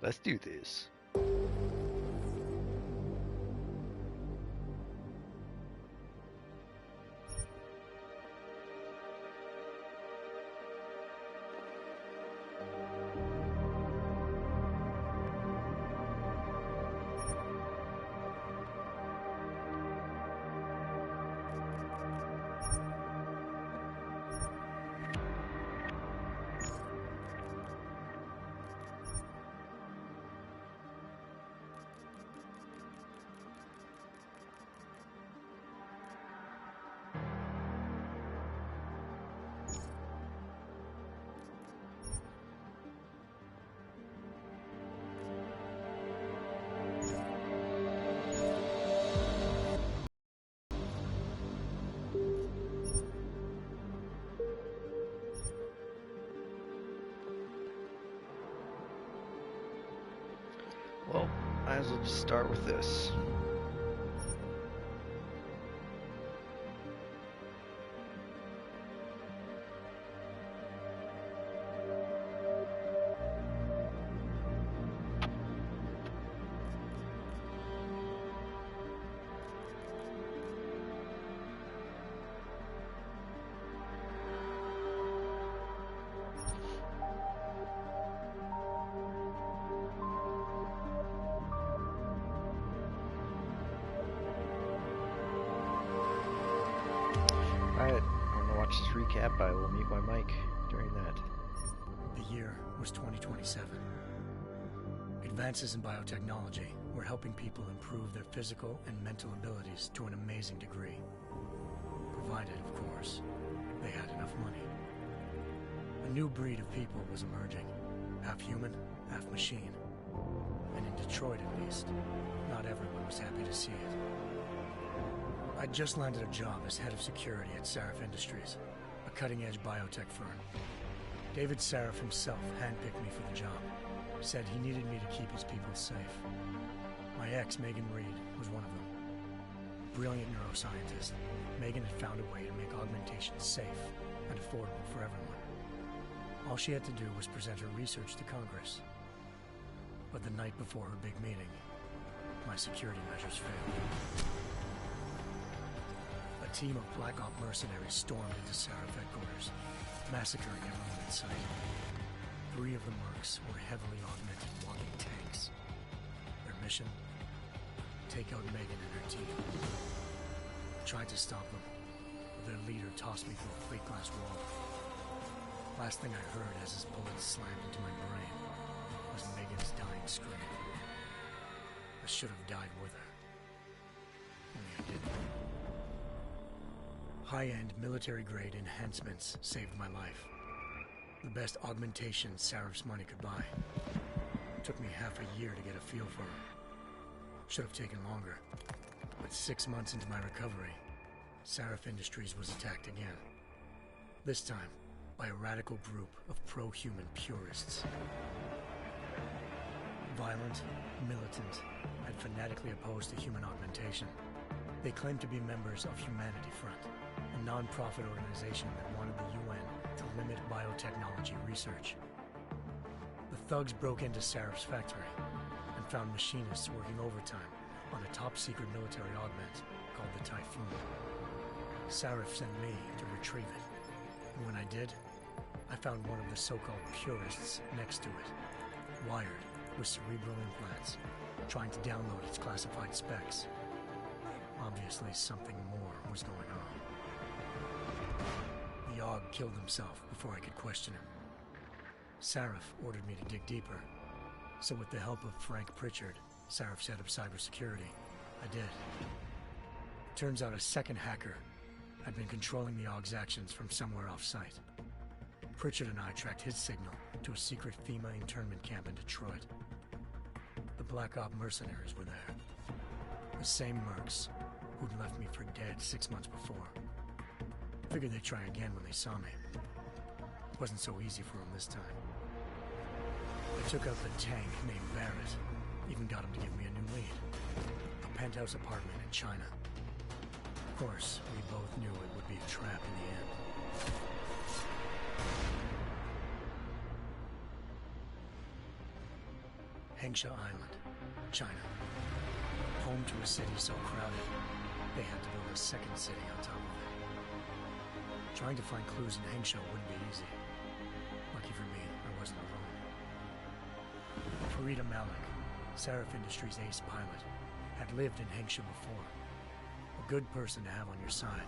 Let's do this. Well, might as well just start with this. Alright, I'm gonna watch this recap. I will mute my mic during that. The year was 2027. Advances in biotechnology were helping people improve their physical and mental abilities to an amazing degree. Provided, of course, they had enough money. A new breed of people was emerging, half human, half machine. And in Detroit, at least, not everyone was happy to see it. I'd just landed a job as head of security at Sarif Industries, a cutting-edge biotech firm. David Sarif himself handpicked me for the job, said he needed me to keep his people safe. My ex, Megan Reed, was one of them. Brilliant neuroscientist, Megan had found a way to make augmentation safe and affordable for everyone. All she had to do was present her research to Congress. But the night before her big meeting, my security measures failed. A team of Black Op mercenaries stormed into Sarif headquarters, massacring everyone in sight. 3 of the mercs were heavily augmented walking tanks. Their mission? Take out Megan and her team. I tried to stop them, but their leader tossed me through a plate glass wall. Last thing I heard as his bullets slammed into my brain was Megan's dying scream. I should have died with her. Only I didn't. High-end military-grade enhancements saved my life. The best augmentation Sarif's money could buy. It took me half a year to get a feel for them. Should have taken longer. But 6 months into my recovery, Sarif Industries was attacked again. This time, by a radical group of pro-human purists. Violent, militant, and fanatically opposed to human augmentation. They claimed to be members of Humanity Front, a non-profit organization that wanted the UN to limit biotechnology research. The thugs broke into Sarif's factory and found machinists working overtime on a top-secret military augment called the Typhoon. Sarif sent me to retrieve it, and when I did, I found one of the so-called purists next to it, wired with cerebral implants, trying to download its classified specs. Obviously, something more was going on. The AUG killed himself before I could question him. Sarif ordered me to dig deeper, so with the help of Frank Pritchard, Sarif's head of cybersecurity, I did. Turns out a second hacker had been controlling the AUG's actions from somewhere off-site. Pritchard and I tracked his signal to a secret FEMA internment camp in Detroit. The Black Op mercenaries were there. The same mercs who'd left me for dead 6 months before. Figured they'd try again when they saw me. It wasn't so easy for them this time. I took out the tank named Barrett, even got him to give me a new lead. A penthouse apartment in China. Of course, we both knew it would be a trap in the end. Hengsha Island, China. Home to a city so crowded, they had to build a second city on top of it. Trying to find clues in Hengsha wouldn't be easy. Lucky for me, I wasn't alone. Farida Malik, Seraph Industries' ace pilot, had lived in Hengsha before. A good person to have on your side.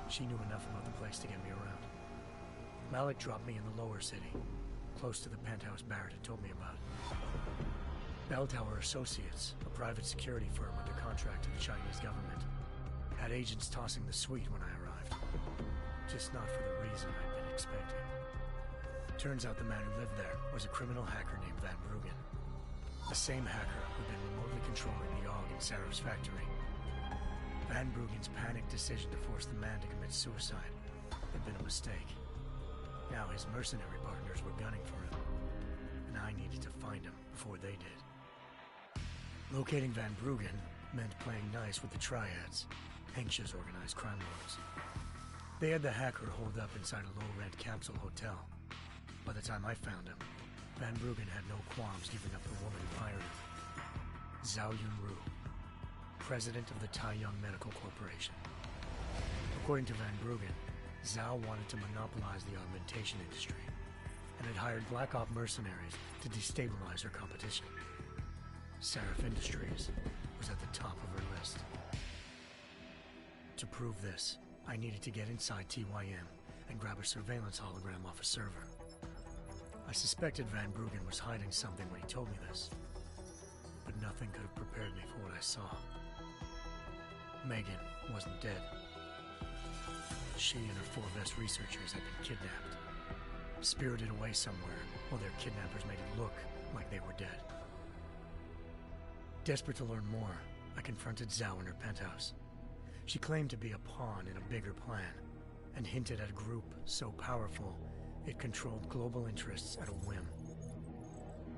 She knew enough about the place to get me around. Malik dropped me in the lower city, close to the penthouse Barrett had told me about. Bell Tower Associates, a private security firm under contract to the Chinese government, had agents tossing the suite when I arrived. Just not for the reason I'd been expecting. Turns out the man who lived there was a criminal hacker named Van Bruggen. The same hacker who'd been remotely controlling the AUG in Sarah's factory. Van Bruggen's panicked decision to force the man to commit suicide had been a mistake. Now his mercenary partners were gunning for him, and I needed to find him before they did. Locating Van Bruggen meant playing nice with the Triads, Hengsha's organized crime lords. They had the hacker holed up inside a low-rent capsule hotel. By the time I found him, Van Bruggen had no qualms giving up the woman who hired him. Zhao Yunru, president of the Taiyang Medical Corporation. According to Van Bruggen, Zhao wanted to monopolize the augmentation industry and had hired Black Op mercenaries to destabilize her competition. Seraph Industries was at the top of her list. To prove this, I needed to get inside TYM and grab a surveillance hologram off a server. I suspected Van Bruggen was hiding something when he told me this, but nothing could have prepared me for what I saw. Megan wasn't dead. She and her 4 best researchers had been kidnapped, spirited away somewhere while their kidnappers made it look like they were dead. Desperate to learn more, I confronted Zhao in her penthouse. She claimed to be a pawn in a bigger plan, and hinted at a group so powerful it controlled global interests at a whim.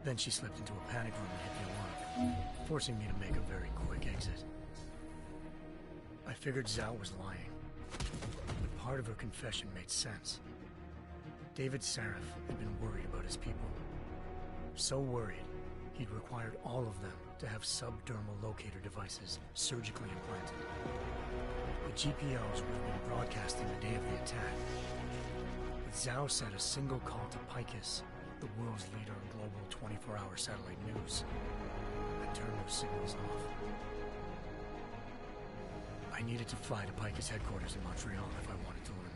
Then she slipped into a panic room and hit the alarm, forcing me to make a very quick exit. I figured Zhao was lying, but part of her confession made sense. David Seraph had been worried about his people. So worried, he'd required all of them to have subdermal locator devices surgically implanted. The GPOs would have been broadcasting the day of the attack. But Zhao said a single call to Picus, the world's leader in global 24-hour satellite news, had turned those signals off. I needed to fly to Picus headquarters in Montreal if I wanted to learn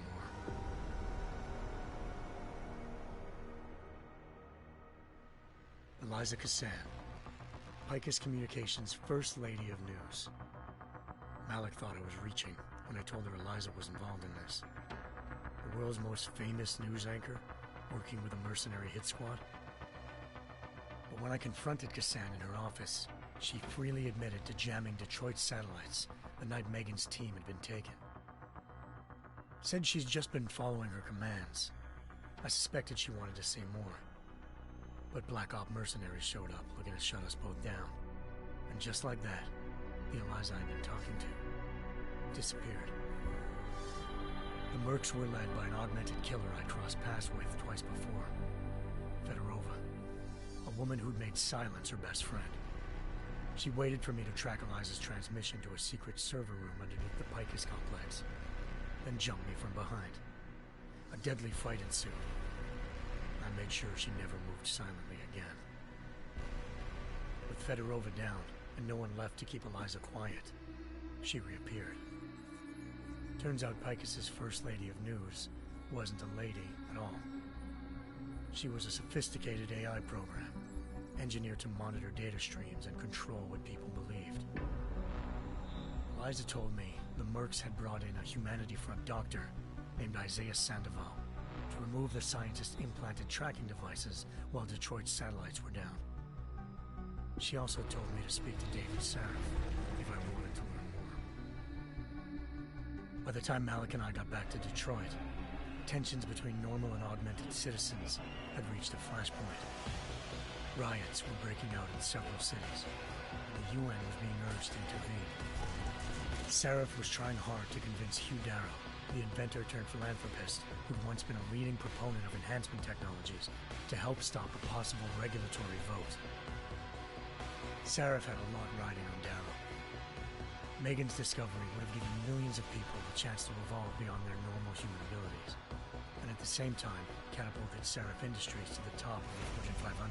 more. Eliza Cassan, Picus Communications' First Lady of News. Malik thought I was reaching when I told her Eliza was involved in this. The world's most famous news anchor, working with a mercenary hit squad. But when I confronted Cassan in her office, she freely admitted to jamming Detroit's satellites the night Megan's team had been taken. Said she's just been following her commands. I suspected she wanted to say more. But Black Op mercenaries showed up looking to shut us both down. And just like that, the Eliza I'd been talking to disappeared. The mercs were led by an augmented killer I'd crossed paths with twice before. Fedorova, a woman who'd made silence her best friend. She waited for me to track Eliza's transmission to a secret server room underneath the Picus complex, then jumped me from behind. A deadly fight ensued. I made sure she never moved silently again. With Fedorova down and no one left to keep Eliza quiet, she reappeared. Turns out Picus's First Lady of News wasn't a lady at all. She was a sophisticated AI program, engineered to monitor data streams and control what people believed. Eliza told me the mercs had brought in a Humanity Front doctor named Isaiah Sandoval to remove the scientist's implanted tracking devices while Detroit's satellites were down. She also told me to speak to David Seraph if I wanted to learn more. By the time Malik and I got back to Detroit, tensions between normal and augmented citizens had reached a flashpoint. Riots were breaking out in several cities, and the UN was being urged to intervene. Seraph was trying hard to convince Hugh Darrow, the inventor turned philanthropist who'd once been a leading proponent of enhancement technologies, to help stop a possible regulatory vote. Seraph had a lot riding on Darrow. Megan's discovery would have given millions of people the chance to evolve beyond their normal human abilities, and at the same time catapulted Seraph Industries to the top of the Fortune 500.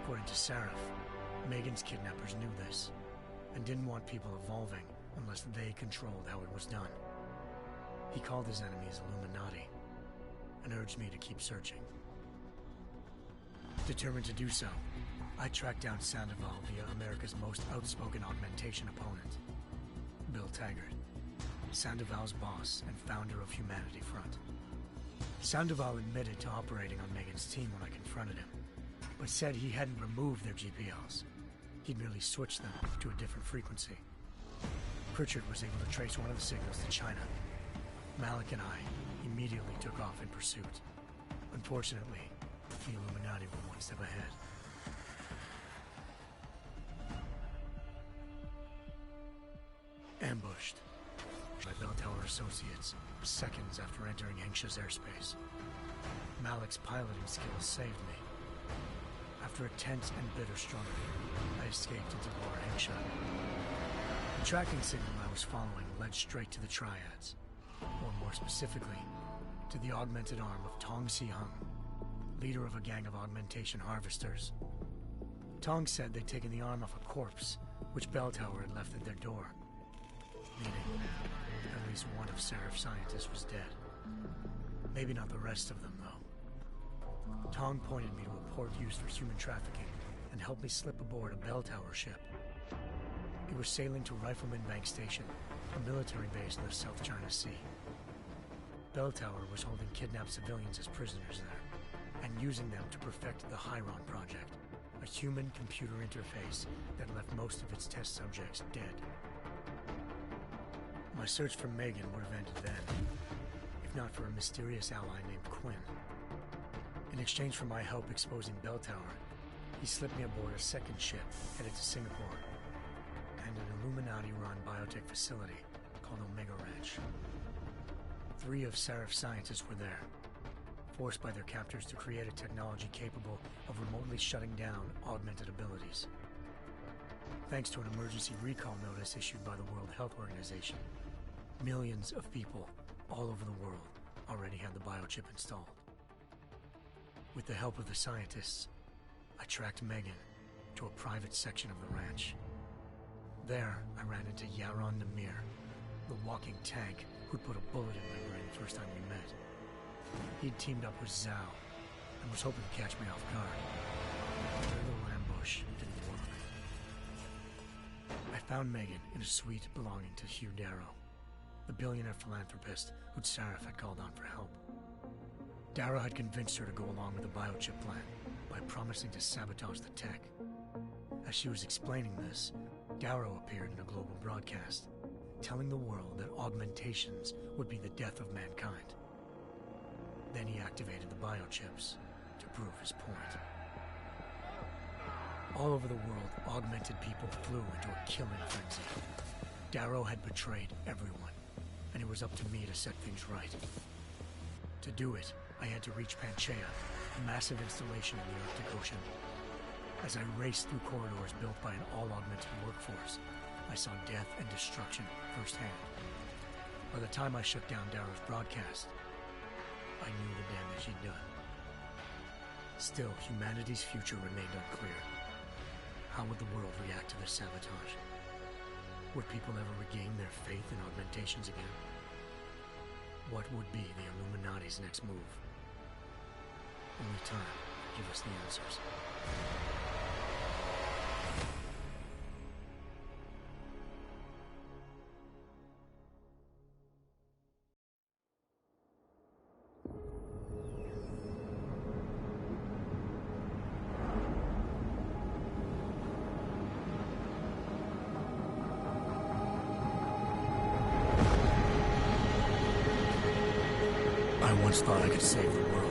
According to Seraph, Megan's kidnappers knew this, and didn't want people evolving unless they controlled how it was done. He called his enemies Illuminati, and urged me to keep searching. Determined to do so, I tracked down Sandoval via America's most outspoken augmentation opponent, Bill Taggart, Sandoval's boss and founder of Humanity Front. Sandoval admitted to operating on Megan's team when I confronted him, but said he hadn't removed their GPLs. He'd merely switched them to a different frequency. Pritchard was able to trace one of the signals to China. Malik and I immediately took off in pursuit. Unfortunately, the Illuminati were one step ahead. Ambushed by Bell Tower associates seconds after entering Hengsha's airspace. Malik's piloting skills saved me. After a tense and bitter struggle, I escaped into Lower Hengsha. The tracking signal I was following led straight to the Triads, or more specifically, to the augmented arm of Tong Si-hung, leader of a gang of augmentation harvesters. Tong said they'd taken the arm off a corpse, which Bell Tower had left at their door, meaning at least one of Seraph's scientists was dead. Maybe not the rest of them, though. Tong pointed me to a port used for human trafficking and helped me slip aboard a Bell Tower ship. It was sailing to Rifleman Bank Station, a military base in the South China Sea. Bell Tower was holding kidnapped civilians as prisoners there, and using them to perfect the Chiron Project, a human-computer interface that left most of its test subjects dead. My search for Megan would have ended then, if not for a mysterious ally named Quinn. In exchange for my help exposing Bell Tower, he slipped me aboard a second ship headed to Singapore, and an Illuminati-run biotech facility called Omega Ranch. 3 of Seraph's scientists were there, forced by their captors to create a technology capable of remotely shutting down augmented abilities. Thanks to an emergency recall notice issued by the World Health Organization, millions of people all over the world already had the biochip installed. With the help of the scientists, I tracked Megan to a private section of the ranch. There, I ran into Yaron Namir, the walking tank who'd put a bullet in my brain the first time we met. He'd teamed up with Zhao and was hoping to catch me off guard. Their little ambush didn't work. I found Megan in a suite belonging to Hugh Darrow, the billionaire philanthropist who'd Seraph had called on for help. Darrow had convinced her to go along with the biochip plan by promising to sabotage the tech. As she was explaining this, Darrow appeared in a global broadcast, telling the world that augmentations would be the death of mankind. Then he activated the biochips to prove his point. All over the world, augmented people flew into a killing frenzy. Darrow had betrayed everyone, and it was up to me to set things right. To do it, I had to reach Panchaea, a massive installation in the Arctic Ocean. As I raced through corridors built by an all-augmented workforce, I saw death and destruction firsthand. By the time I shut down Darrow's broadcast, I knew the damage he'd done. Still, humanity's future remained unclear. How would the world react to this sabotage? Would people ever regain their faith in augmentations again? What would be the Illuminati's next move? Only time will give us the answers. I once thought I could save the world.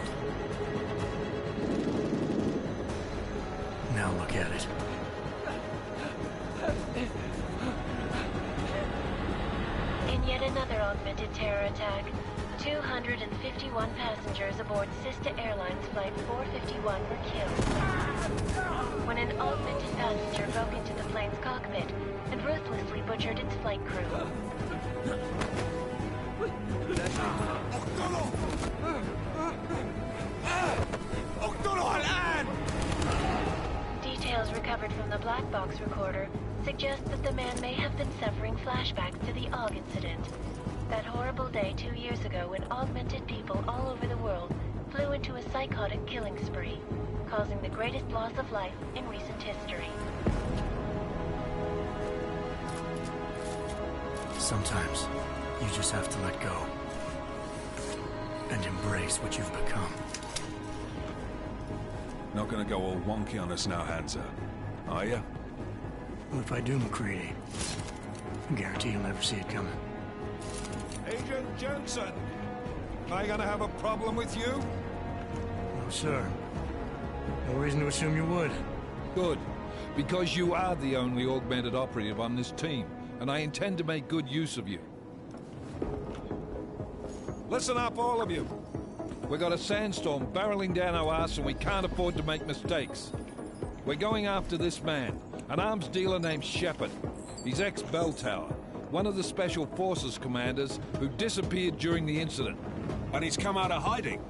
Now look at it. In yet another augmented terror attack, 251 passengers aboard Sister Airlines Flight 451 were killed when an augmented passenger broke into the plane's cockpit and ruthlessly butchered its flight crew. Details recovered from the black box recorder suggest that the man may have been suffering flashbacks to the AUG incident. That horrible day 2 years ago when augmented people all over the world flew into a psychotic killing spree, causing the greatest loss of life in recent history. Sometimes you just have to let go and embrace what you've become. Not gonna go all wonky on us now, Hansa, are you? Well, if I do, McCready, I guarantee you'll never see it coming. Agent Jensen! Am I gonna have a problem with you? No, sir. No reason to assume you would. Good. Because you are the only augmented operative on this team, and I intend to make good use of you. Listen up, all of you. We got a sandstorm barreling down our arse and we can't afford to make mistakes. We're going after this man, an arms dealer named Shepard. He's ex-Bell Tower, one of the Special Forces commanders who disappeared during the incident. And he's come out of hiding.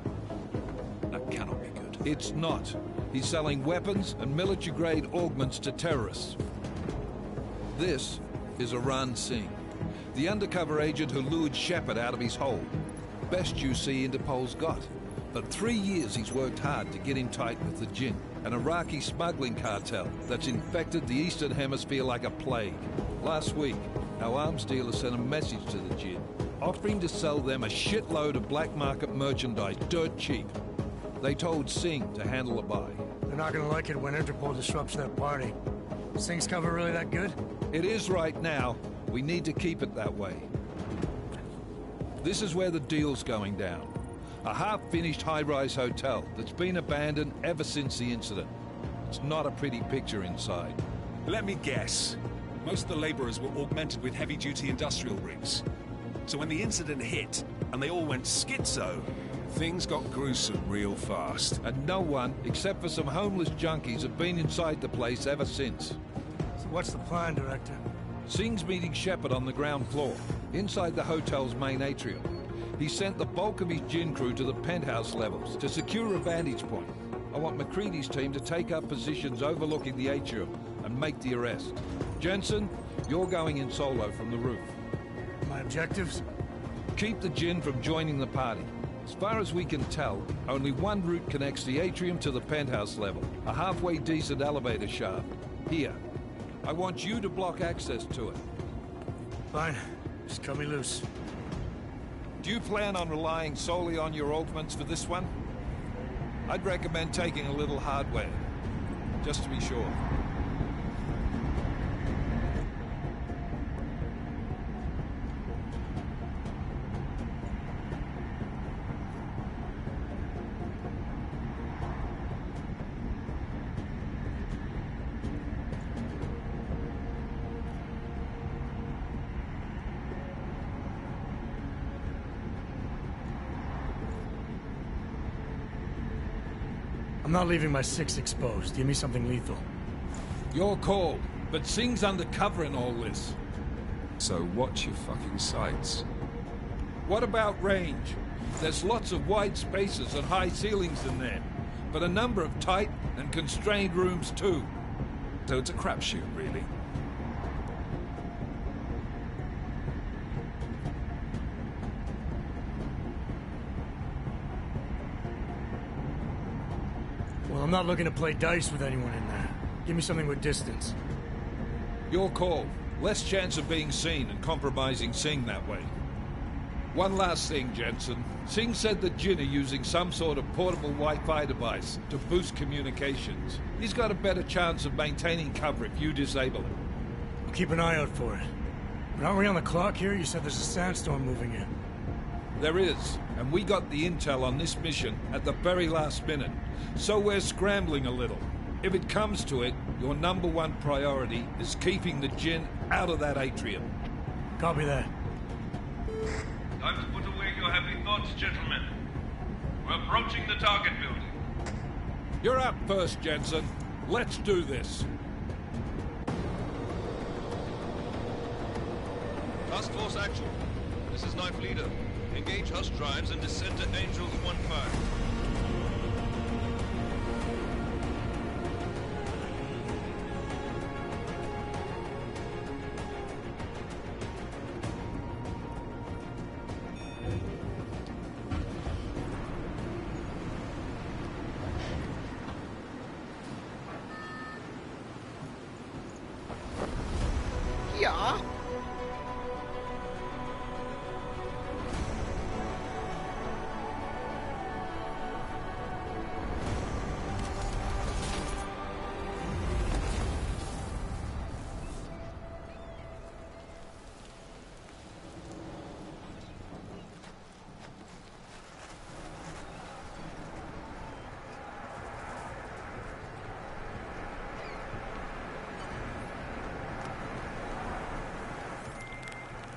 That cannot be good. It's not. He's selling weapons and military-grade augments to terrorists. This is Aran Singh, the undercover agent who lured Shepard out of his hole. Best you see Interpol's got. For 3 years he's worked hard to get him tight with the Jinn, an Iraqi smuggling cartel that's infected the Eastern Hemisphere like a plague. Last week, our arms dealer sent a message to the Jinn, offering to sell them a shitload of black market merchandise dirt cheap. They told Singh to handle the buy. They're not gonna like it when Interpol disrupts their party. Singh's cover really that good? It is right now. We need to keep it that way. This is where the deal's going down. A half-finished high-rise hotel that's been abandoned ever since the incident. It's not a pretty picture inside. Let me guess. Most of the laborers were augmented with heavy-duty industrial rigs. So when the incident hit, and they all went schizo, things got gruesome real fast. And no one, except for some homeless junkies, have been inside the place ever since. So what's the plan, Director? Singh's meeting Shepard on the ground floor, inside the hotel's main atrium. He sent the bulk of his Jinn crew to the penthouse levels to secure a vantage point. I want McCready's team to take up positions overlooking the atrium and make the arrest. Jensen, you're going in solo from the roof. My objectives? Keep the Jinn from joining the party. As far as we can tell, only one route connects the atrium to the penthouse level, a halfway decent elevator shaft. Here. I want you to block access to it. Fine. Just cut me loose. Do you plan on relying solely on your augments for this one? I'd recommend taking a little hardware, just to be sure. I'm not leaving my six exposed. Give me something lethal. Your call, but Singh's undercover in all this. So watch your fucking sights. What about range? There's lots of wide spaces and high ceilings in there, but a number of tight and constrained rooms too. So it's a crapshoot, really. Well, I'm not looking to play dice with anyone in there. Give me something with distance. Your call. Less chance of being seen and compromising Singh that way. One last thing, Jensen. Singh said the Jinn are using some sort of portable Wi-Fi device to boost communications. He's got a better chance of maintaining cover if you disable it. I'll keep an eye out for it. But aren't we on the clock here? You said there's a sandstorm moving in. There is, and we got the intel on this mission at the very last minute. So we're scrambling a little. If it comes to it, your #1 priority is keeping the Jinn out of that atrium. Copy that. Time to put away your your happy thoughts, gentlemen. We're approaching the target building. You're up first, Jensen. Let's do this. Task Force action. This is Knife Leader. Engage Hush drives and descend to Angels 1-5. Yeah.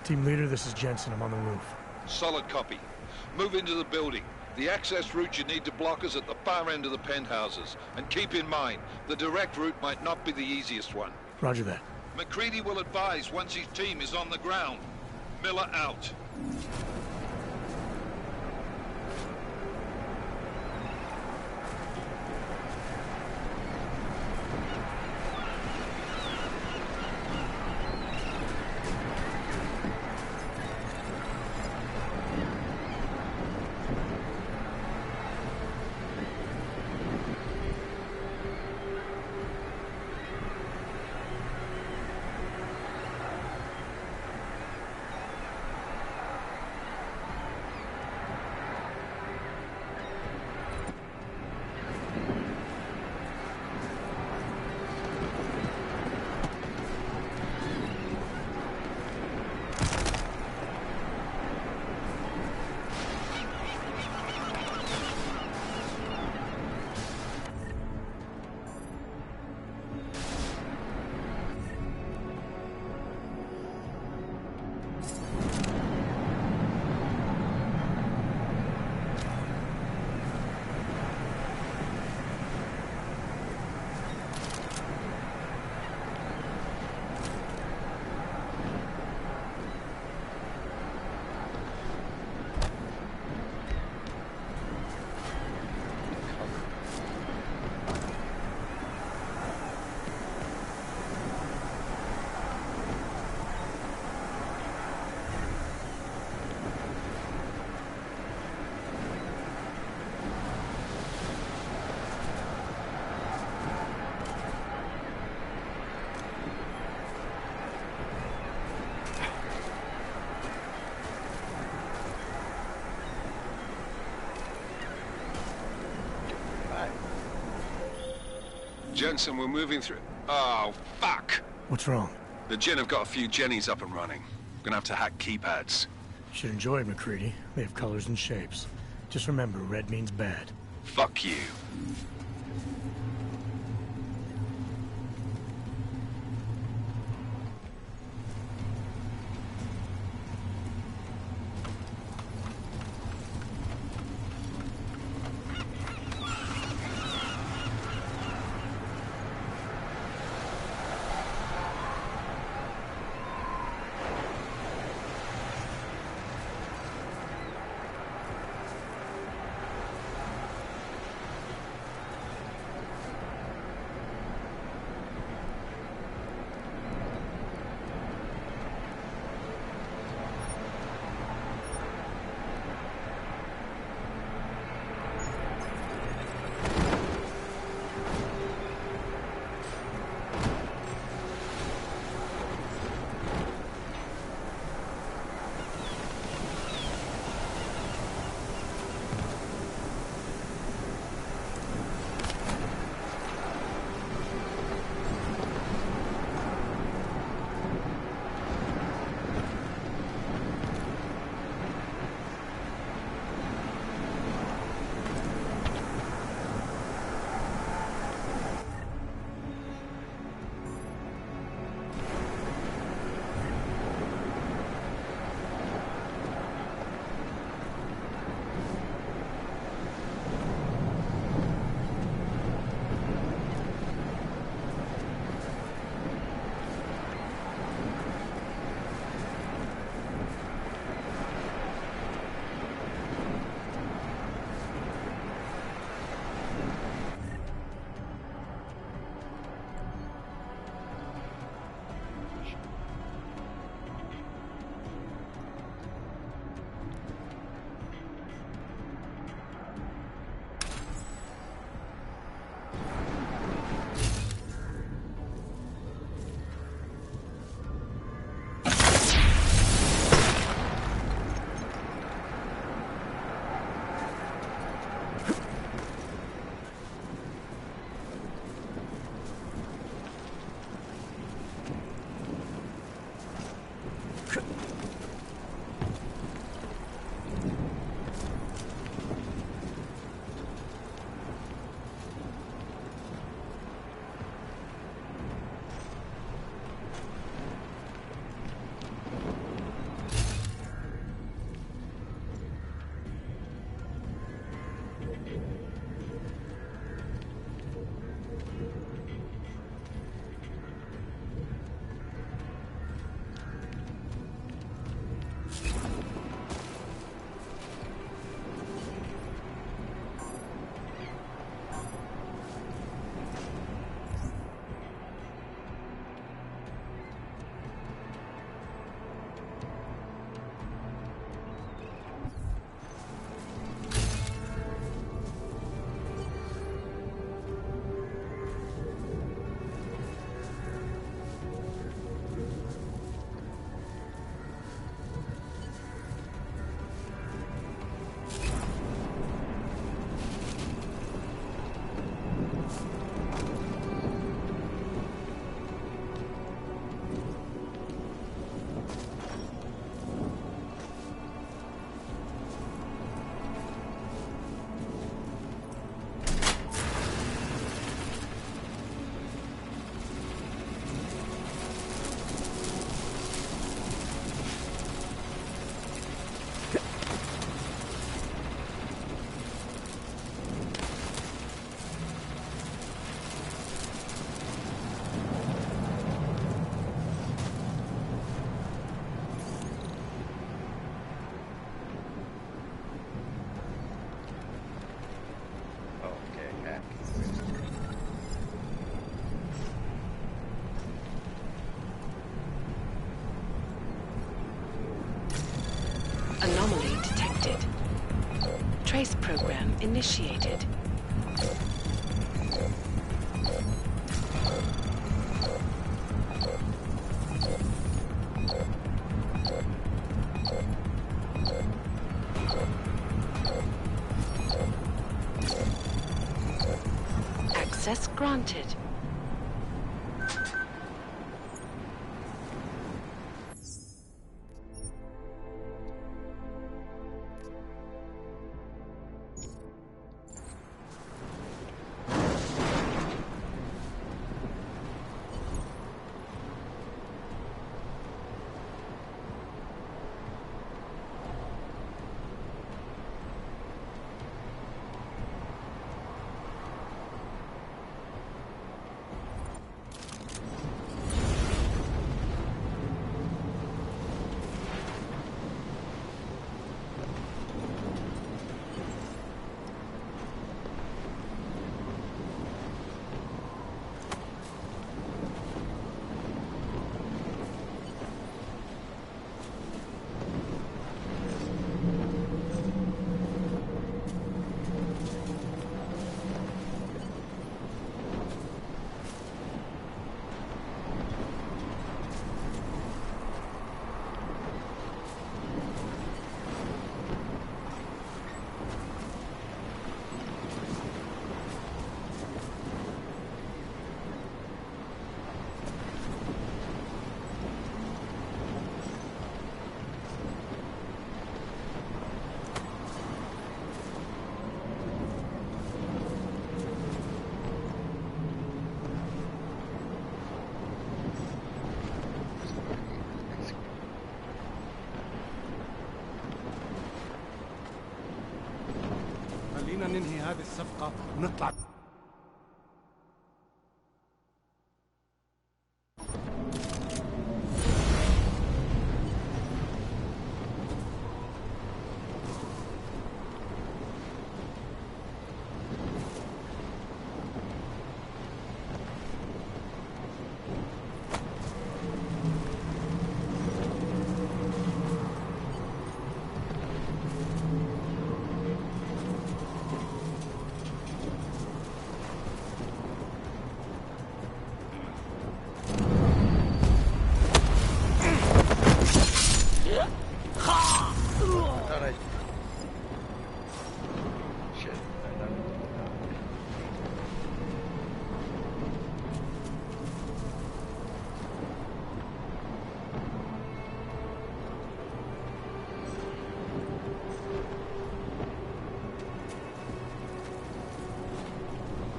Team leader, this is Jensen. I'm on the roof. Solid copy. Move into the building. The access route you need to block is at the far end of the penthouses. And keep in mind, the direct route might not be the easiest one. Roger that. McCready will advise once his team is on the ground. Miller out. Jensen, we're moving through... Oh, fuck! What's wrong? The Gen have got a few Jennies up and running. Gonna have to hack keypads. Should enjoy it, McCready. They have colors and shapes. Just remember, red means bad. Fuck you. initiated. Access granted. خلينا ننهي هذه الصفقة ونطلع.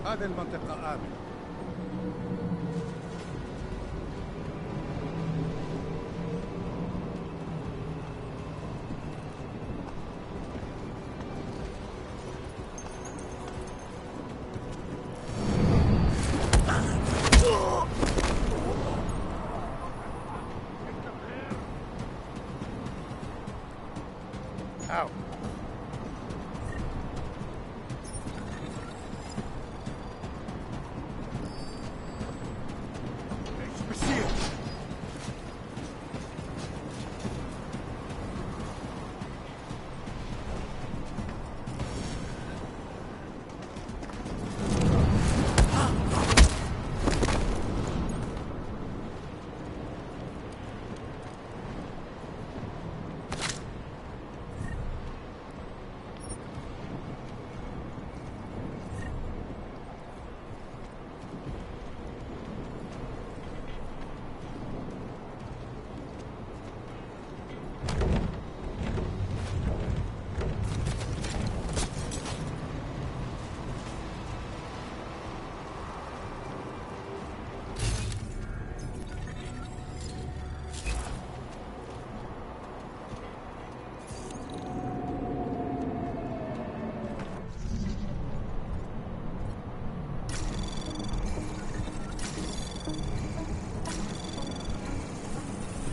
هذه المنطقة آمنة. Ow.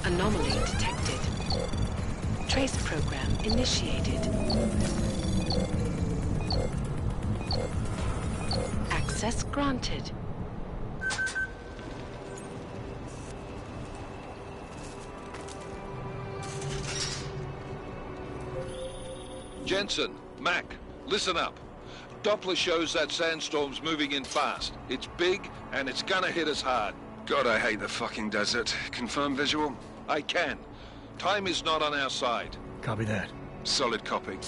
Anomaly detected. Trace program initiated. Access granted. Jensen, Mac, listen up. Doppler shows that sandstorm's moving in fast. It's big, and it's gonna hit us hard. God, I hate the fucking desert. Confirm visual? I can. Time is not on our side. Copy that. Solid copy.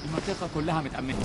المنطقة كلها متأمنة.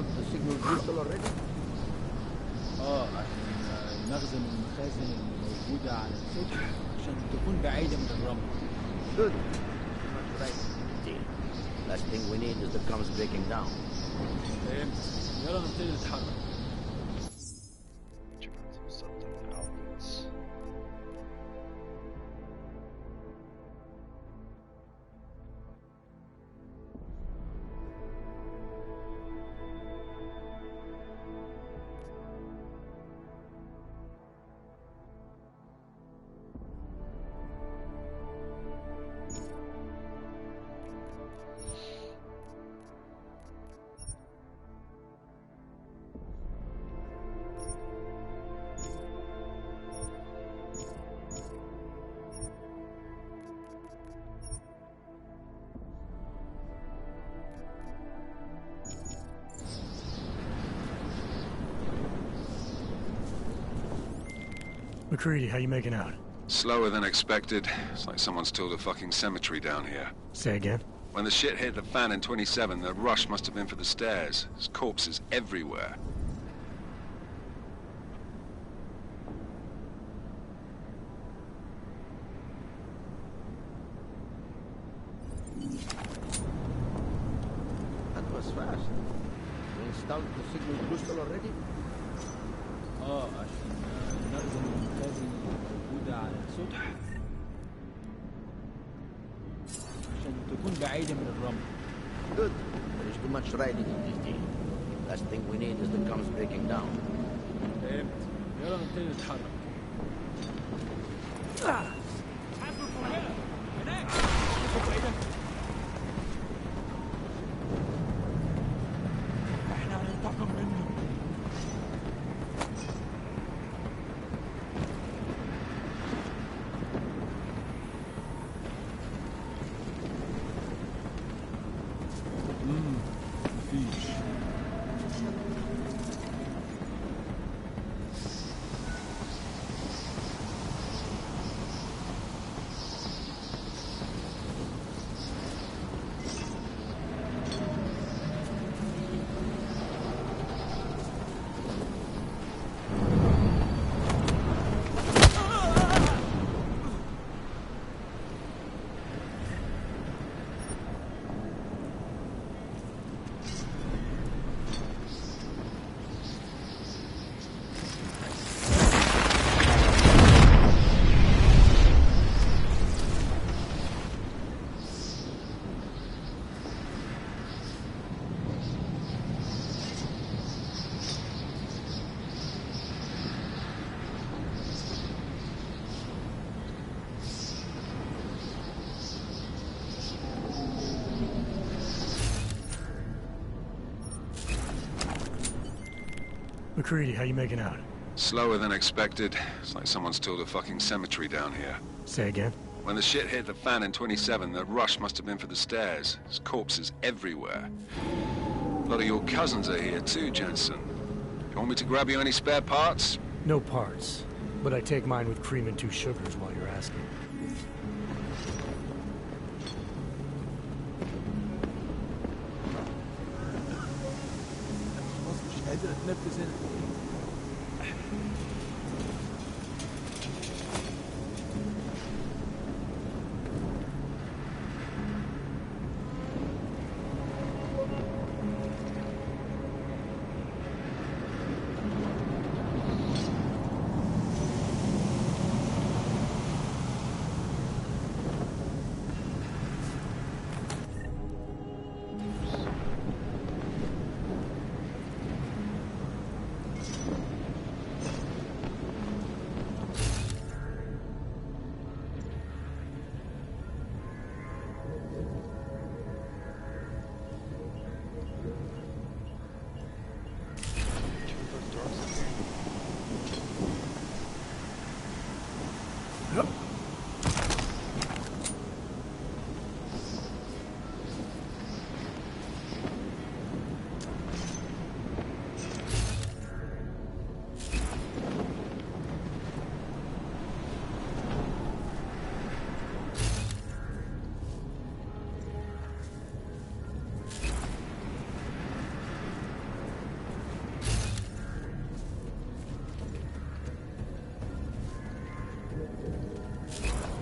The signal booster already? عشان المخزن والمخازن الموجودة على السطح عشان تكون بعيدة من الرمل. Good. Much right. Deal. Last thing we need is the comms breaking down. فهمت. يلا نبتدي نتحرك. McCready, how you making out? Slower than expected. It's like someone's tilled a fucking cemetery down here. Say again? When the shit hit the fan in 27, the rush must have been for the stairs. There's corpses everywhere. That was fast. You installed the signal booster already? عشان نخزن المخازن الموجودة على السطح عشان تكون بعيدة من الرمل. Good. There is too much riding in this deal. Last thing we need is the comms breaking down. فهمت. يلا نبتدي نتحرك. حاسب الفوهية. هناك. شوفوا ايه ده؟ احنا هننتقم منه. مفيش. McCready, how you making out? Slower than expected. It's like someone's tilled a fucking cemetery down here. Say again? When the shit hit the fan in 27, the rush must have been for the stairs. There's corpses everywhere. A lot of your cousins are here too, Jensen. You want me to grab you any spare parts? No parts. But I take mine with cream and 2 sugars while you're asking. مش قادر اتنفس هنا.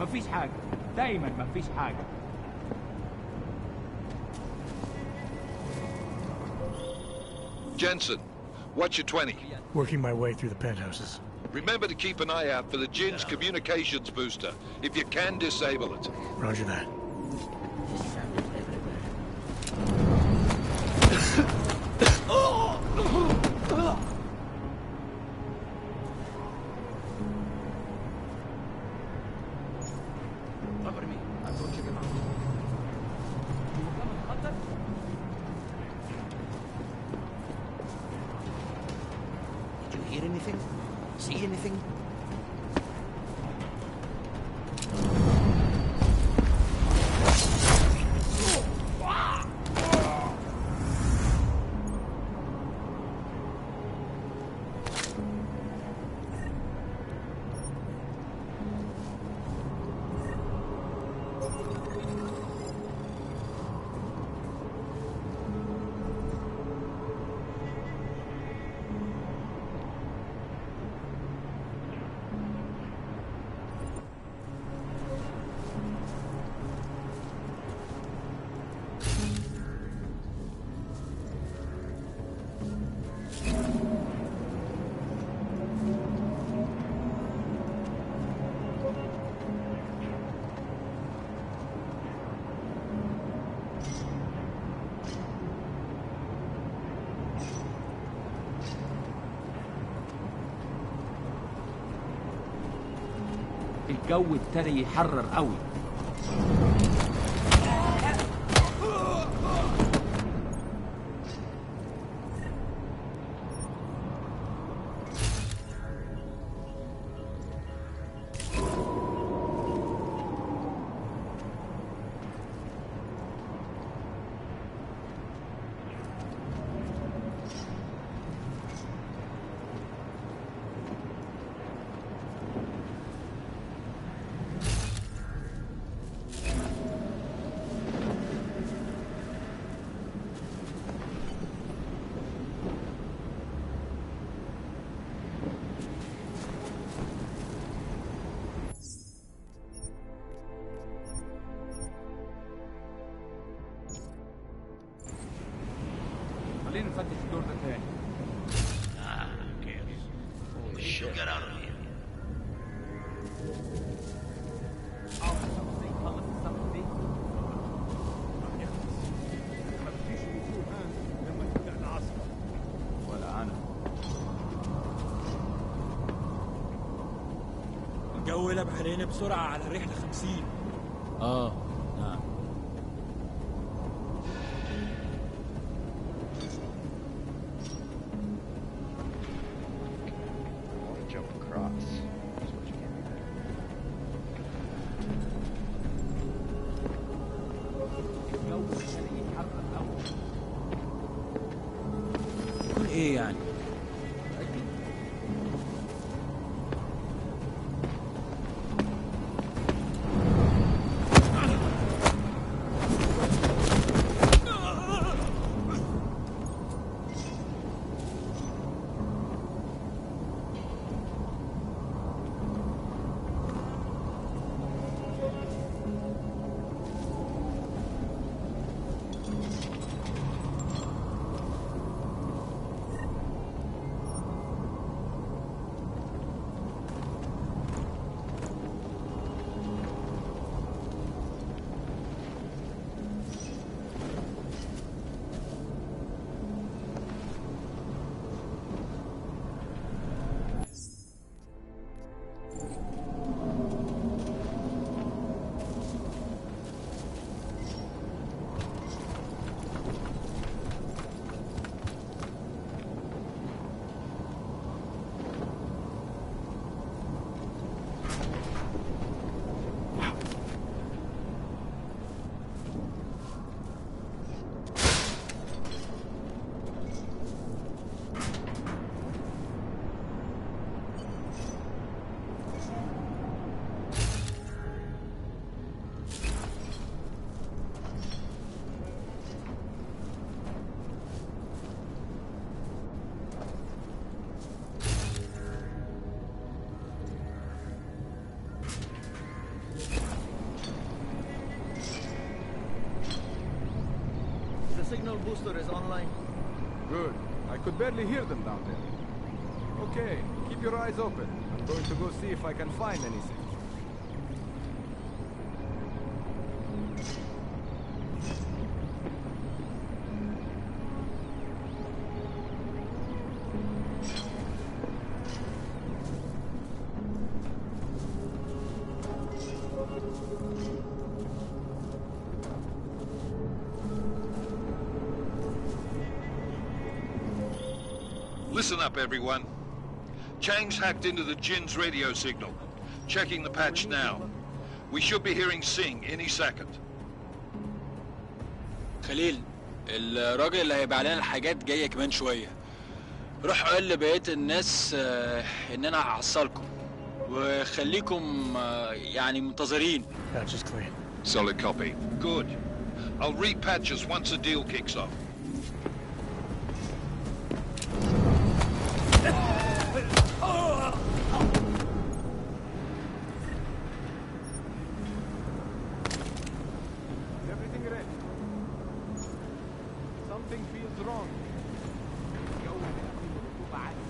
مفيش حاجة. دايما مفيش حاجة. Jensen, what's your 20? Working my way through the penthouses. Remember to keep an eye out for the Jin's communications booster. If you can, disable it. Roger that. Did you hear anything? See anything? الجو ابتدى يحرر قوي. خلينا نفتش الدور ده تاني. Holy shit. Get out of here. خلص الصفحة دي. ما فيش وجود لما تبدأ العصر. ولا أنا. الجو قلب علينا بسرعة على رحلة 50. نعم. I want to jump across. That's what you get. الجو ابتدى يحرر قوي. يكون ايه يعني؟ The signal booster is online. Good. I could barely hear them down there. Okay, keep your eyes open. I'm going to go see if I can find anything. Listen up, everyone. Chang's hacked into the Jin's radio signal. Checking the patch now. We should be hearing Sing any second. خليل، الراجل اللي هيبيع لنا الحاجات جاية كمان شوية. روح قول لبقية الناس إن أنا هحصلكم. وخليكم يعني منتظرين. Patch is clean. Solid copy. Good. I'll repatch us once the deal kicks off. Everything ready? Something feels wrong. الجو بقى فيه رطوبة عالية.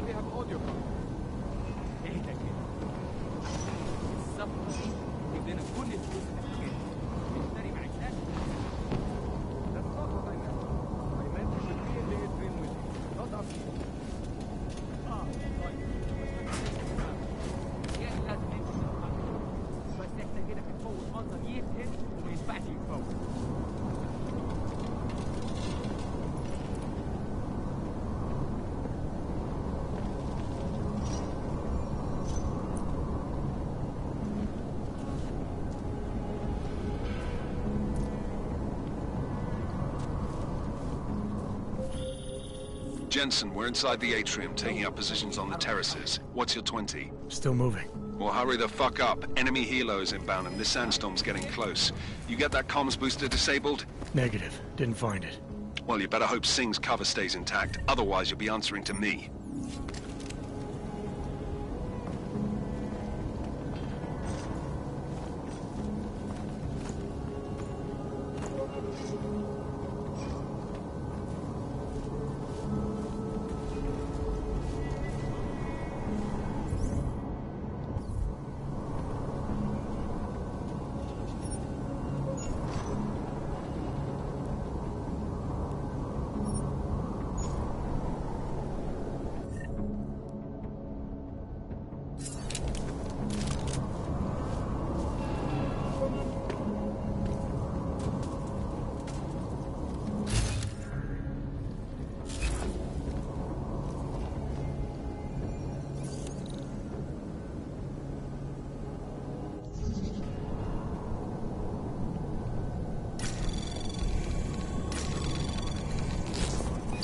they have audio call. اهدى كده. الصفقة دي تجيب لنا كل الفلوس اللي محتاجها. نشتري معدات. That's not what I meant. I meant you should be in the atrium with me, not up here. طيب. يعني لازم نمشي بالخط. بس احنا كده بنفوت منظر يفهم وما ينفعش يتفوت. Jensen, we're inside the atrium, taking up positions on the terraces. What's your 20? Still moving. Well, hurry the fuck up. Enemy helos inbound and this sandstorm's getting close. You get that comms booster disabled? Negative. Didn't find it. Well, you better hope Singh's cover stays intact. Otherwise, you'll be answering to me.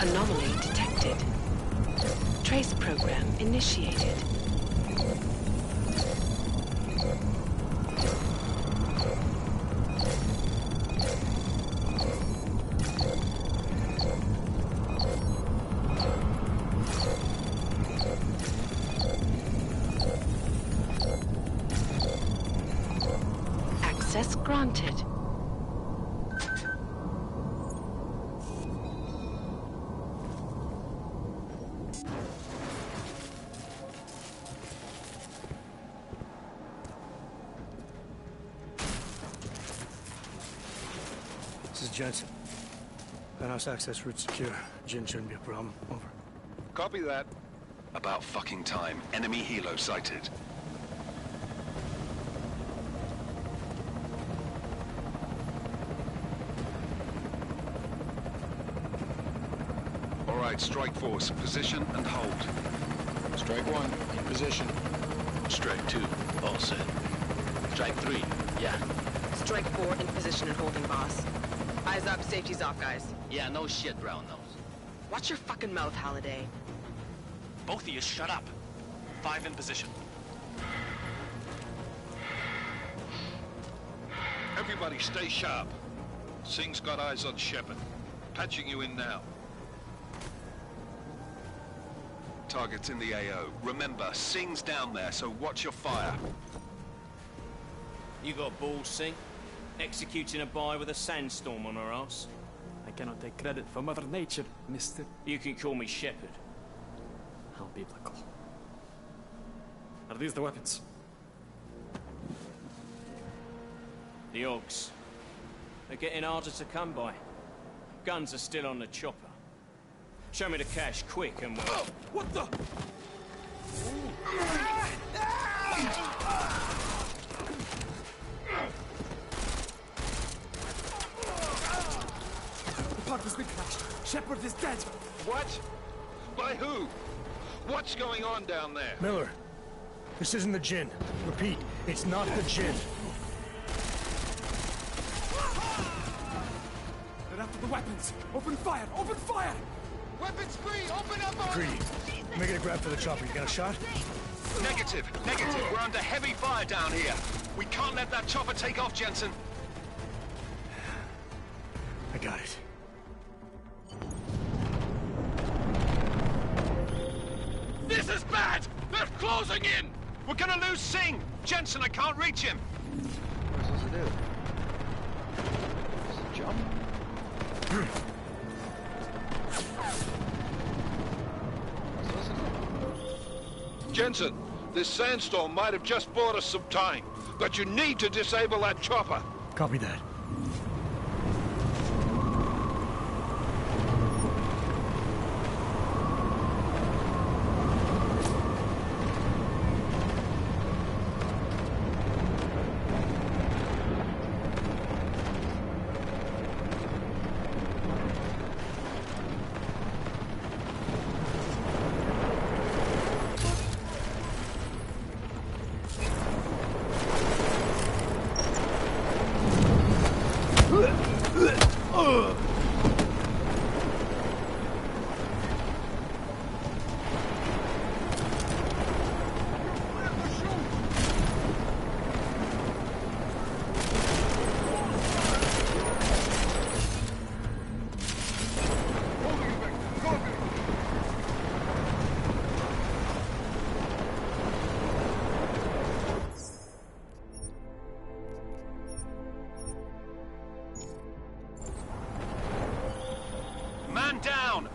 Anomaly detected. Trace program initiated. Access granted. This is Jensen. Penthouse access route secure. Jin shouldn't be a problem. Over. Copy that. About fucking time. Enemy helo sighted. All right, strike force. Position and hold. Strike 1, in position. Strike 2, all set. Strike 3, yeah. Strike 4 in position and holding, boss. Eyes up, safety's off, guys. Yeah, no shit, brown nose. Watch your fucking mouth, Halliday. Both of you, shut up. 5 in position. Everybody stay sharp. Singh's got eyes on Shepard. Patching you in now. Target's in the AO. Remember, Singh's down there, so watch your fire. You got balls, Singh? Executing a buy with a sandstorm on her ass? I cannot take credit for Mother Nature, mister. You can call me Shepard. How biblical. Are these the weapons? The Ogs. They're getting harder to come by. Guns are still on the chopper. Show me the cash, quick, and we'll... Oh, what the? The park has been crashed. Shepard is dead. What? By who? What's going on down there? Miller, this isn't the Jinn. Repeat, it's not the Jinn. They're after the weapons. Open fire! Open fire! Weapons free! Open up! Greedy, making a grab for the chopper. You got a shot? Negative. Negative. We're under heavy fire down here. We can't let that chopper take off, Jensen. I got it. This is bad! They're closing in! We're gonna lose Singh! Jensen, I can't reach him! What am I supposed to do? Just jump? What's I supposed to do? Jensen, this sandstorm might have just bought us some time, but you need to disable that chopper. Copy that.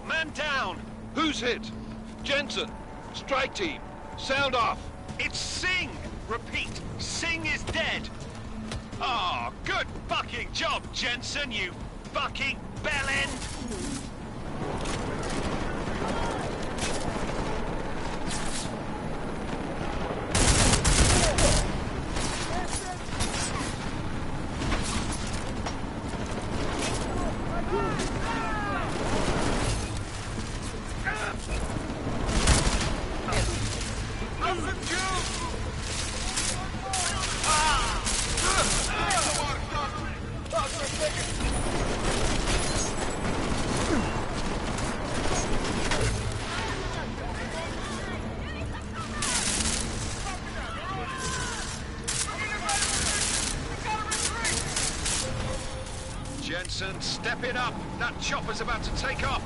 Man down! Who's hit? Jensen, strike team, sound off. It's Singh! Repeat, Singh is dead! Oh, good fucking job, Jensen, you fucking bellend! Jensen, step it up. That chopper's about to take off.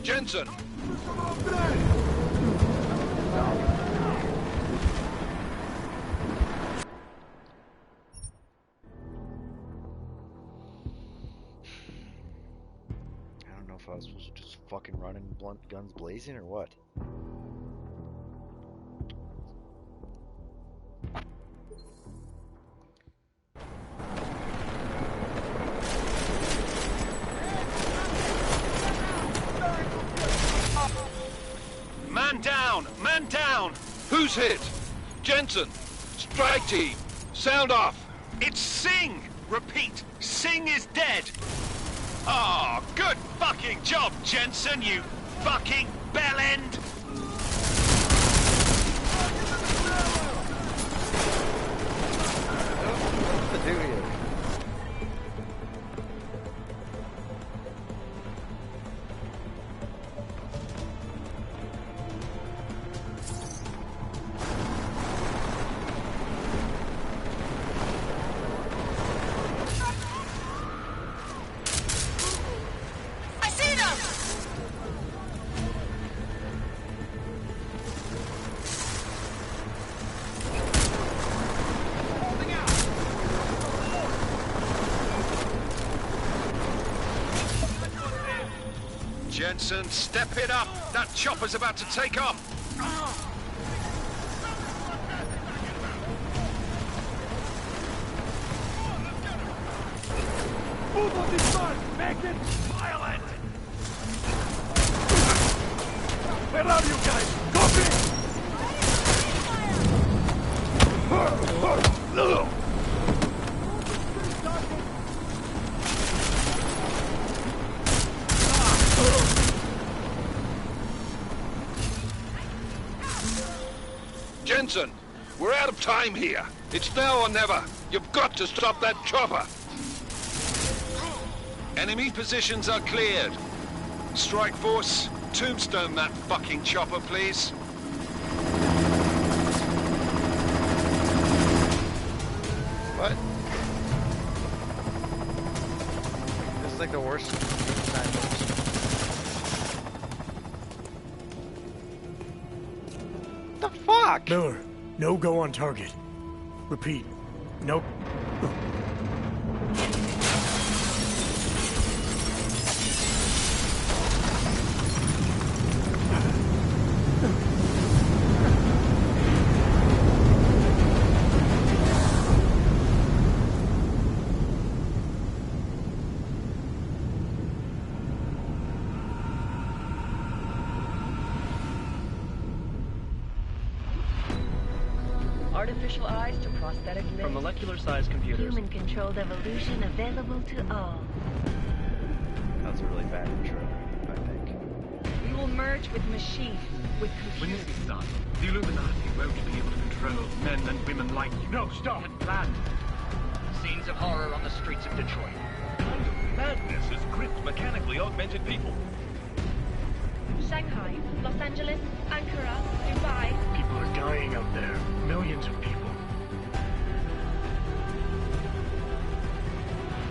Jensen! I don't know if I was supposed to just fucking run in blunt guns blazing or what. Man down! Man down! Who's hit? Jensen, strike team, sound off. It's Singh! Repeat, Singh is dead! Oh, good fucking job, Jensen, you fucking bellend! What's the do here? Jensen, step it up. That chopper's about to take off. Move on this man! Make it violent! Where are you guys? Copy! Jensen, we're out of time here. It's now or never. You've got to stop that chopper. Enemy positions are cleared. Strike Force, tombstone that fucking chopper, please. What? force inside those. The fuck? Miller, no go on target. Repeat, nope. Artificial eyes to prosthetic limbs. From molecular-sized computers. Human-controlled evolution available to all. That's a really bad intro, I think. We will merge with machines, with When computers. this is done, the Illuminati won't be able to control men and women like you. No, stop! And planned. Scenes of horror on the streets of Detroit. Kind of madness has gripped mechanically augmented people. Shanghai, Los Angeles, Ankara, Dubai. People are dying out there. Millions of people.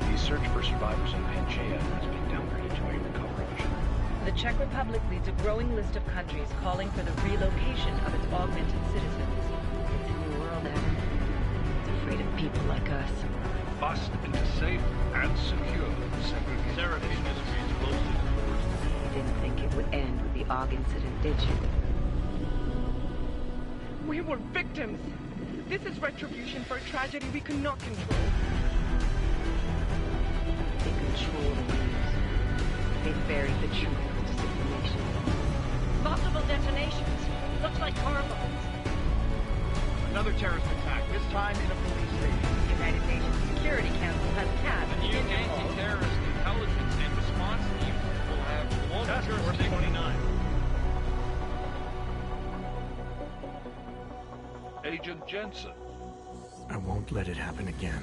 The search for survivors in Pangaea has been downgraded to a recovery mission. The Czech Republic leads a growing list of countries calling for the relocation of its augmented citizens. It's a new world, Evan. It's afraid of people like us. Bust into safe and secure segregation. Seraphine is closely to the worst. You didn't think it would end with the AUG incident, did you? We were victims. This is retribution for a tragedy we cannot control. They control the news. They buried the truth to save the nation. Multiple detonations. Looks like hormones. Another terrorist attack, this time in a police station. The United Nations Security Council has tasked The new anti-terrorist intelligence and response team will have Task Force 29. Agent Jensen. I won't let it happen again.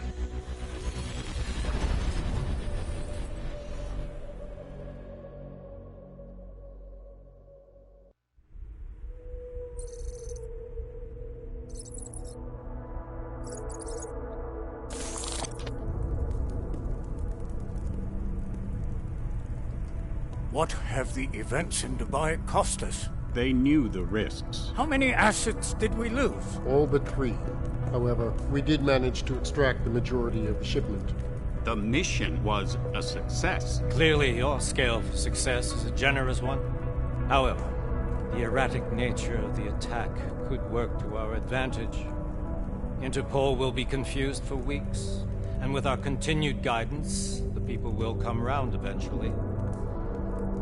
What have the events in Dubai cost us? They knew the risks. How many assets did we lose? All but 3. However, we did manage to extract the majority of the shipment. The mission was a success. Clearly, your scale for success is a generous one. However, the erratic nature of the attack could work to our advantage. Interpol will be confused for weeks, and with our continued guidance, the people will come round eventually.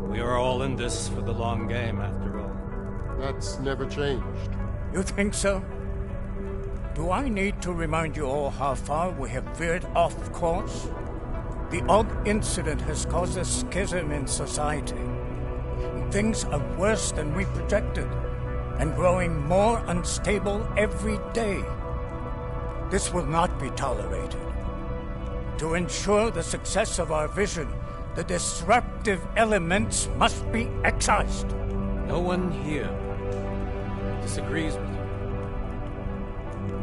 We are all in this for the long game, after all. That's never changed. You think so? Do I need to remind you all how far we have veered off course? The AUG incident has caused a schism in society. Things are worse than we projected, and growing more unstable every day. This will not be tolerated. To ensure the success of our vision, the disruptive elements must be excised. No one here disagrees with you.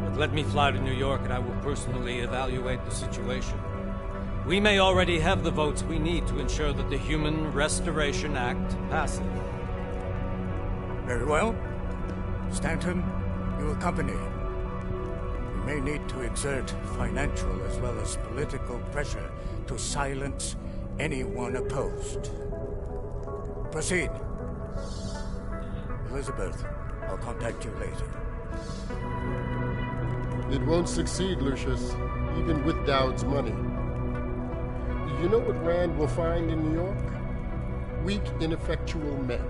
But let me fly to New York and I will personally evaluate the situation. We may already have the votes we need to ensure that the Human Restoration Act passes. Very well. Stanton, you accompany. We may need to exert financial as well as political pressure to silence anyone opposed. Proceed. Elizabeth, I'll contact you later. It won't succeed, Lucius, even with Dowd's money. You know what Rand will find in New York? Weak, ineffectual men.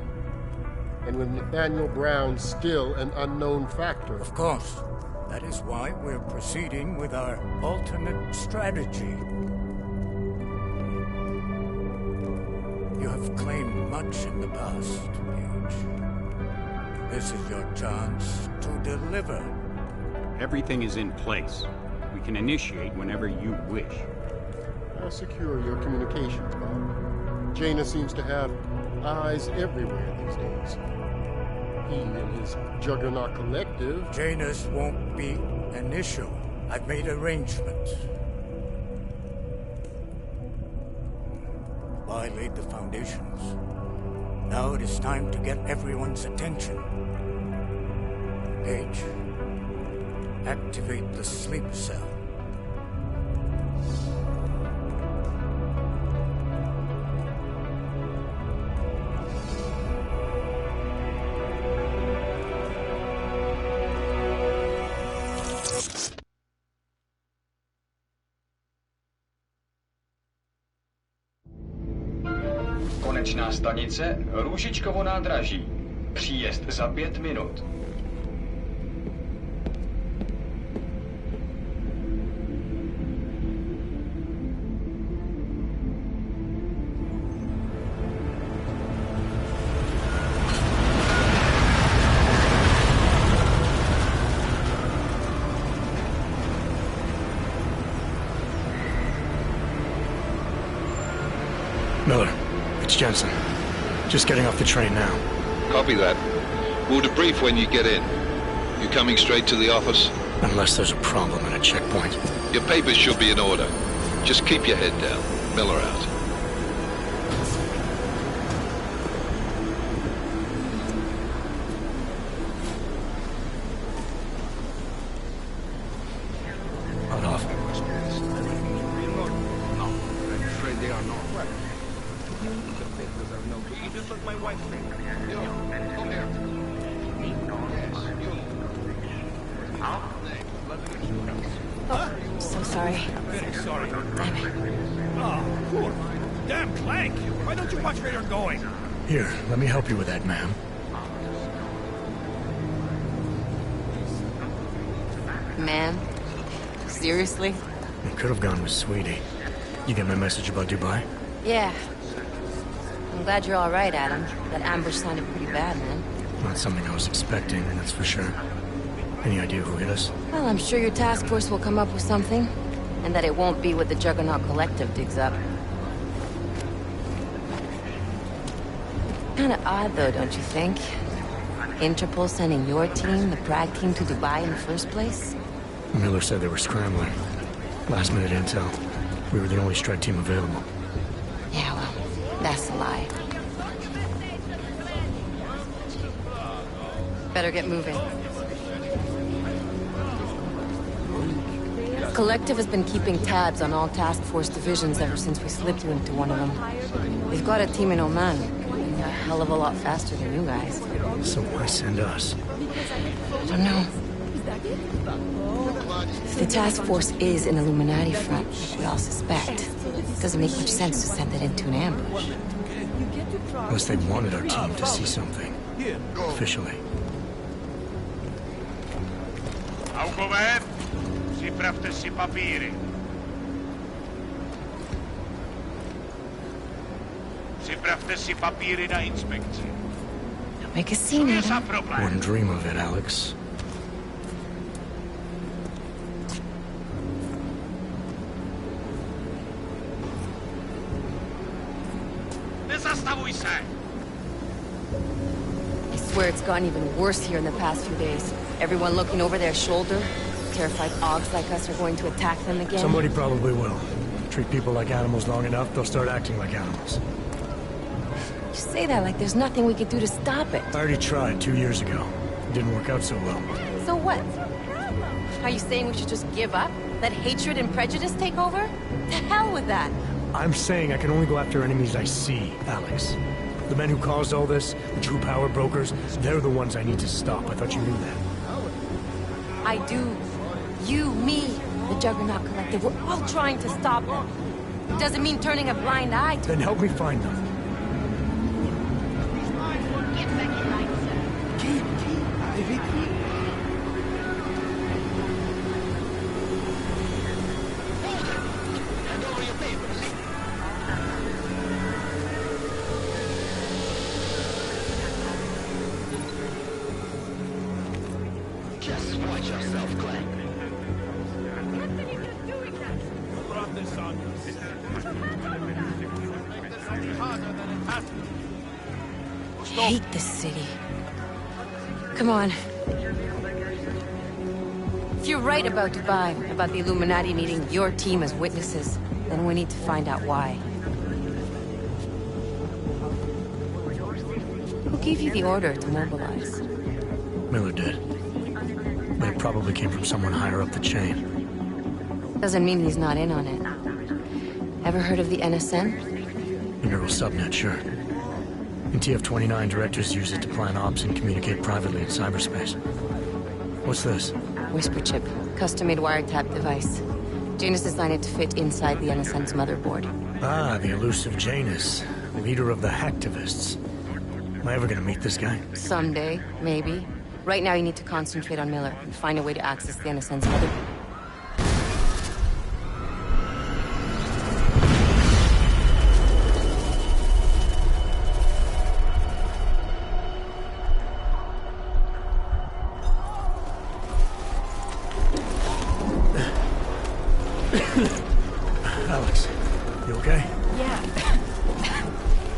And with Nathaniel Brown still an unknown factor. Of course. That is why we're proceeding with our alternate strategy. You have claimed much in the past, Huge. This is your chance to deliver. Everything is in place. We can initiate whenever you wish. How secure are your communications, Bob? Jaina seems to have eyes everywhere these days. He and his Juggernaut Collective... Jaina's won't be an issue. I've made arrangements. Dubai laid the foundations. Now it is time to get everyone's attention. Engage. Activate the sleep cell. Konečná stanice Růžičkovo nádraží. Příjezd za 5 minut. Miller, it's Jensen. Just getting off the train now. Copy that. We'll debrief when you get in. You coming straight to the office? Unless there's a problem at a checkpoint. Your papers should be in order. Just keep your head down. Miller out. Hold off. No, I'm afraid they are not. What? The papers are no good. You just let my wife think. Yo, come here. Oh, so sorry. Very sorry. Damn it. Oh, poor. Damn Clank! Why don't you watch where you're going? Here, let me help you with that, ma'am. Man? Seriously? I could have gone with Sweetie. You get my message about Dubai? Yeah. I'm glad you're all right, Adam. That ambush sounded pretty bad, man. Not something I was expecting, that's for sure. Any idea who hit us? Well, I'm sure your task force will come up with something. And that it won't be what the Juggernaut Collective digs up. Kinda odd, though, don't you think? Interpol sending your team, the Prague team, to Dubai in the first place? Miller said they were scrambling. Last minute intel. We were the only strike team available. Yeah, well, that's a lie. Better get moving. Collective has been keeping tabs on all task force divisions ever since we slipped you into one of them. They've got a team in Oman. A hell of a lot faster than you guys. So why send us? I don't know. If the task force is an Illuminati front, like we all suspect, it doesn't make much sense to send it into an ambush. Unless they wanted our team to see something. Officially. Augové, připravte si papíry. Připravte si papíry na inspekci. Don't make a scene, Adam. Wouldn't dream of it, Alex. Nezastavuj se! I swear it's gotten even worse here in the past few days. Everyone looking over their shoulder. Terrified Augs like us are going to attack them again. Somebody probably will. Treat people like animals long enough, they'll start acting like animals. You say that like there's nothing we could do to stop it. I already tried 2 years ago. It didn't work out so well. So what? Are you saying we should just give up? Let hatred and prejudice take over? To hell with that! I'm saying I can only go after enemies I see, Alex. The men who caused all this, the true power brokers, they're the ones I need to stop. I thought you knew that. I do. You, me, the Juggernaut Collective, we're all trying to stop them. It doesn't mean turning a blind eye to Then help me find them. Just watch yourself, Clank. Brought this on I hate this city. Come on. If you're right about Dubai, about the Illuminati needing your team as witnesses, then we need to find out why. Who gave you the order to mobilize? Miller did. But it probably came from someone higher up the chain. Doesn't mean he's not in on it. Ever heard of the NSN? The neural subnet, sure. In TF-29, directors use it to plan ops and communicate privately in cyberspace. What's this? Whisper chip. Custom-made wiretap device. Janus designed it to fit inside the NSN's motherboard. Ah, the elusive Janus. Leader of the hacktivists. Am I ever gonna meet this guy? Someday, maybe. Right now you need to concentrate on Miller and find a way to access the NSN's motherboard. Alex, you okay? Yeah.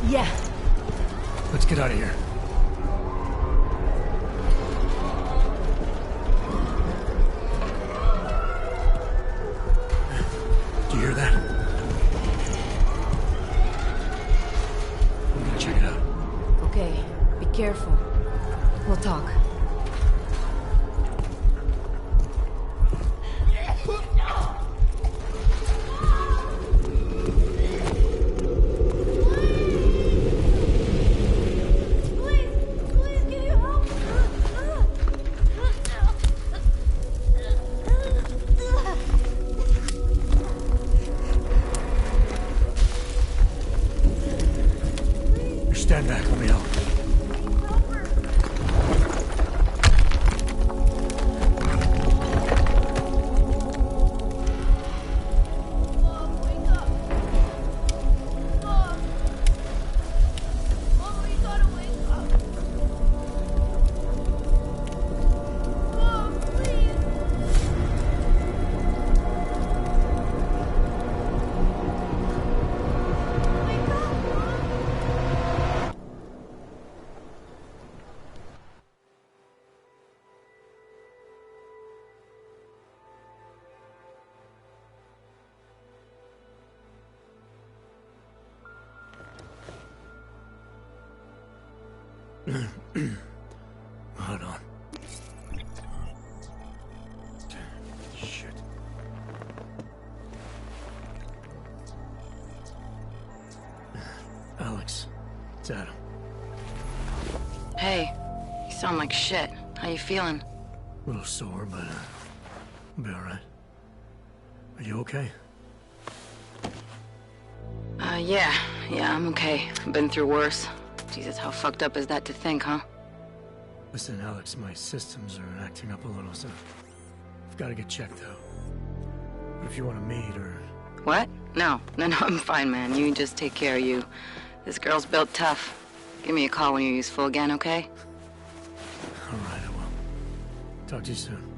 Yeah. Let's get out of here. Do you hear that? I'm gonna check it out. Okay, be careful. We'll talk. Stand back, let me help. Hold on. Shit. Alex, it's Adam. Hey, you sound like shit. How you feeling? A little sore, but I'll be alright. Are you okay? Yeah, I'm okay. I've been through worse. Jesus, how fucked up is that to think, huh? Listen, Alex, my systems are acting up a little, so I've got to get checked out. But if you want to meet or... What? No, I'm fine, man. You just take care of you. This girl's built tough. Give me a call when you're useful again, okay? All right, I will. Talk to you soon.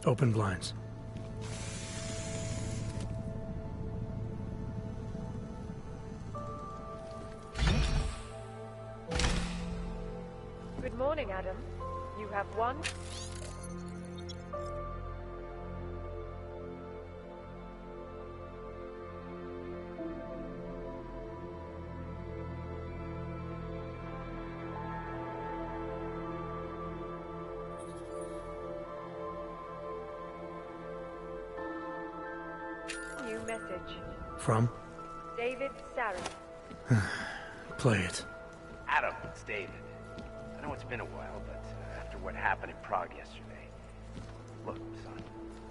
Open blinds. Good morning, Adam. You have one? New message. From? David Sarah. Play it. Adam, it's David. I know it's been a while, but after what happened in Prague yesterday... Look, son,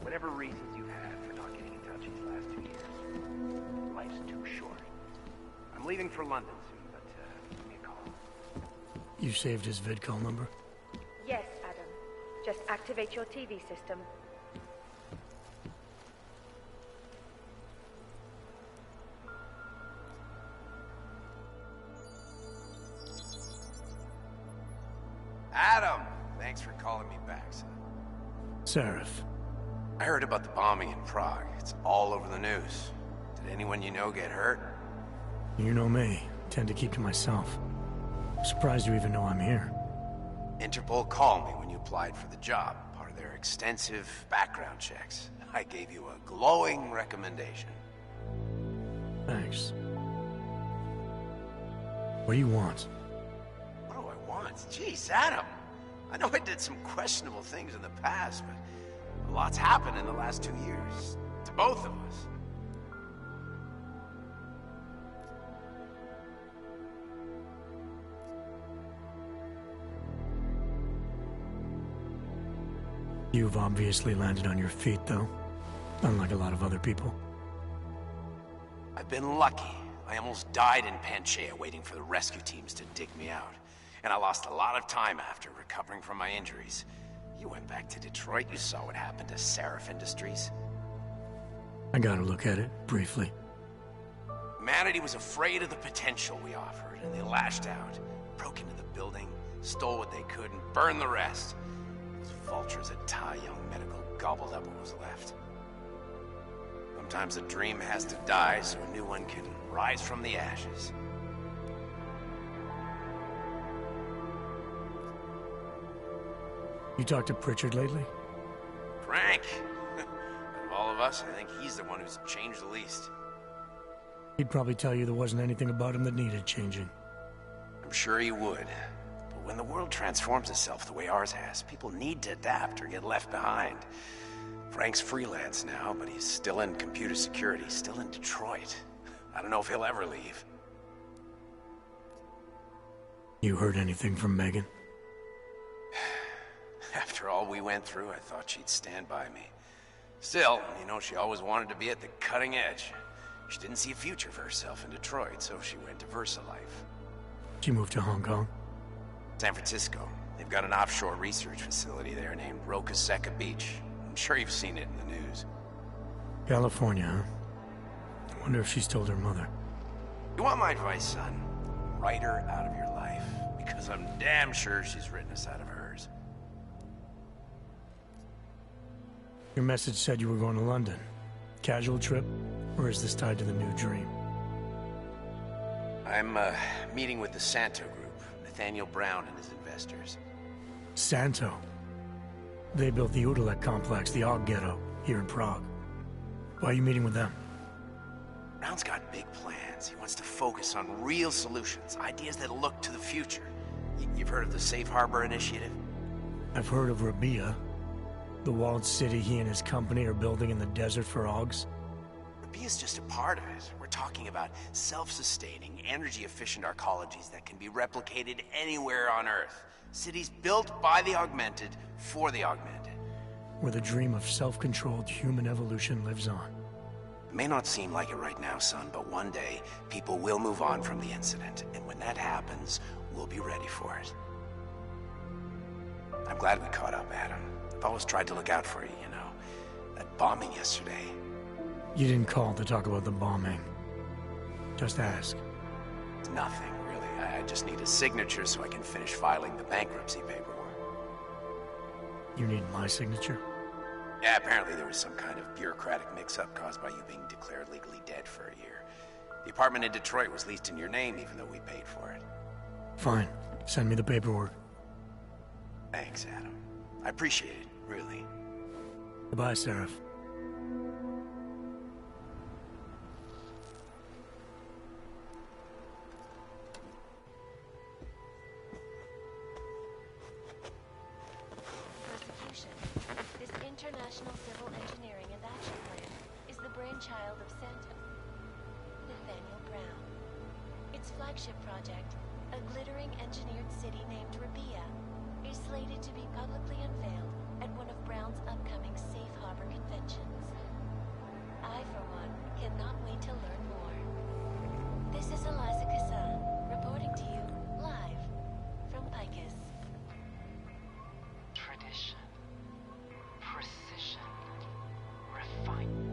whatever reasons you've had for not getting in touch these last 2 years, life's too short. I'm leaving for London soon, but give me a call. You saved his vidcall number? Yes, Adam. Just activate your TV system. Adam! Thanks for calling me back, son. Seraph. I heard about the bombing in Prague. It's all over the news. Did anyone you know get hurt? You know me. Tend to keep to myself. I'm surprised you even know I'm here. Interpol called me when you applied for the job, part of their extensive background checks. I gave you a glowing recommendation. Thanks. What do you want? What do I want? Jeez, Adam. I know I did some questionable things in the past, but a lot's happened in the last 2 years. To both of us. You've obviously landed on your feet, though. Unlike a lot of other people. I've been lucky. I almost died in Panchaea waiting for the rescue teams to dig me out. And I lost a lot of time after recovering from my injuries. You went back to Detroit, you saw what happened to Seraph Industries. I got a look at it, briefly. Humanity was afraid of the potential we offered, and they lashed out. Broke into the building, stole what they could, and burned the rest. Those vultures at Tai Young Medical gobbled up what was left. Sometimes a dream has to die so a new one can rise from the ashes. You talked to Pritchard lately? Frank! Of all of us, I think he's the one who's changed the least. He'd probably tell you there wasn't anything about him that needed changing. I'm sure he would. But when the world transforms itself the way ours has, people need to adapt or get left behind. Frank's freelance now, but he's still in computer security, still in Detroit. I don't know if he'll ever leave. You heard anything from Megan? After all we went through, I thought she'd stand by me. Still, you know, she always wanted to be at the cutting edge. She didn't see a future for herself in Detroit, so she went to VersaLife. She moved to Hong Kong? San Francisco. They've got an offshore research facility there named Roca Seca Beach. I'm sure you've seen it in the news. California, huh? I wonder if she's told her mother. You want my advice, son? Write her out of your life, because I'm damn sure she's written us out of hers. Your message said you were going to London. Casual trip? Or is this tied to the new dream? I'm meeting with the Santo Group, Nathaniel Brown and his investors. Santo? They built the Udalek complex, the Og Ghetto, here in Prague. Why are you meeting with them? Brown's got big plans. He wants to focus on real solutions, ideas that look to the future. You've heard of the Safe Harbor Initiative? I've heard of Rabia, the walled city he and his company are building in the desert for Ogs. Rabia's just a part of it. We're talking about self-sustaining, energy-efficient arcologies that can be replicated anywhere on Earth. Cities built by the augmented, for the augmented. Where the dream of self-controlled human evolution lives on. It may not seem like it right now, son, but one day, people will move on from the incident, and when that happens, we'll be ready for it. I'm glad we caught up, Adam. I've always tried to look out for you, you know. That bombing yesterday. You didn't call to talk about the bombing. Just ask. It's nothing, really. I just need a signature so I can finish filing the bankruptcy paperwork. You need my signature? Yeah, apparently there was some kind of bureaucratic mix-up caused by you being declared legally dead for a year. The apartment in Detroit was leased in your name even though we paid for it. Fine. Send me the paperwork. Thanks, Adam. I appreciate it, really. Goodbye, Seraph. Persecution. This international civil engineering and action plan is the brainchild of Nathaniel Brown. Its flagship project, a glittering engineered city named Rabia, is slated to be publicly unveiled at one of Brown's upcoming Safe Harbor conventions. I, for one, cannot wait to learn more. This is Eliza Kassan, reporting to you live from Picus. Tradition, precision, refinement.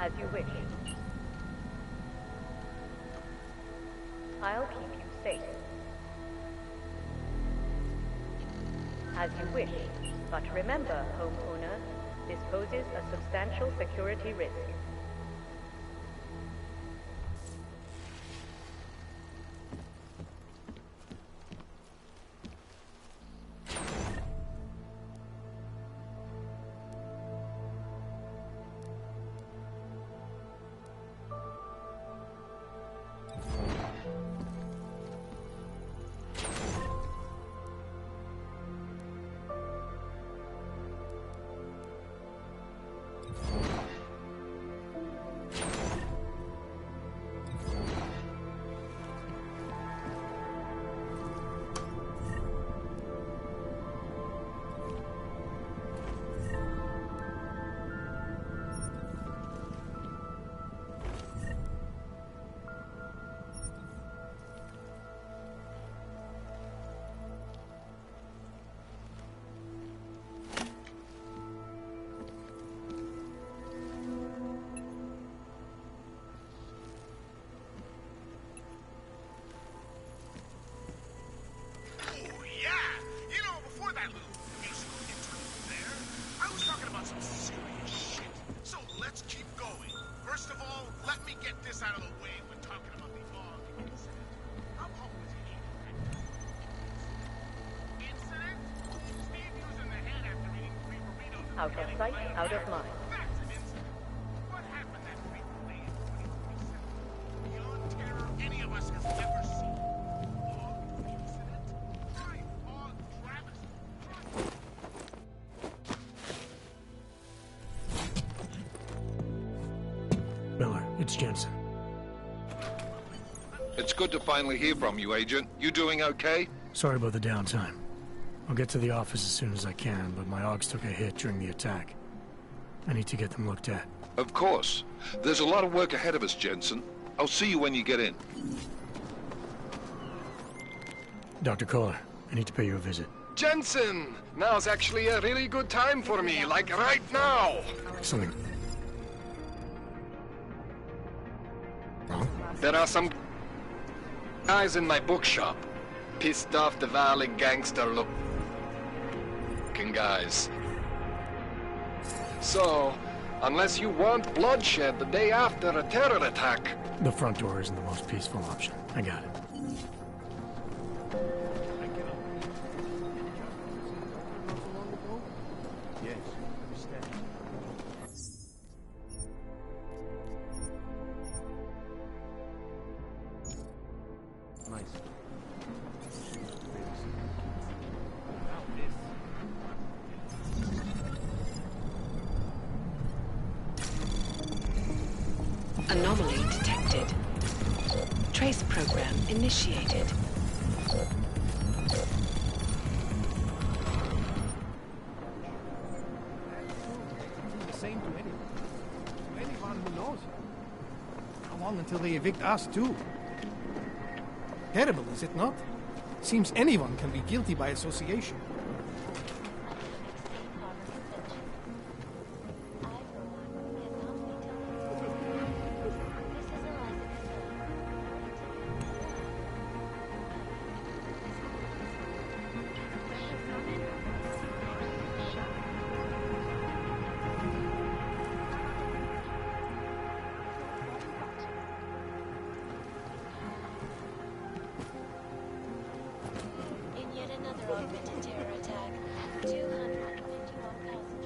As you wish. I'll keep you safe. As you wish. But remember, homeowner, this poses a substantial security risk. Out of sight, out of mind. Any of us has ever seen. Miller, it's Jensen. It's good to finally hear from you, Agent. You doing okay? Sorry about the downtime. I'll get to the office as soon as I can, but my Augs took a hit during the attack. I need to get them looked at. Of course. There's a lot of work ahead of us, Jensen. I'll see you when you get in. Dr. Kohler, I need to pay you a visit. Jensen! Now's actually a really good time for me, like right now! Something wrong? There are some guys in my bookshop. Pissed off the Valley gangster looking guys. So, unless you want bloodshed the day after a terror attack... The front door isn't the most peaceful option. I got it. Anomaly detected. Trace program initiated. The same to anyone who knows. How long until they evict us too? Terrible, is it not? Seems anyone can be guilty by association.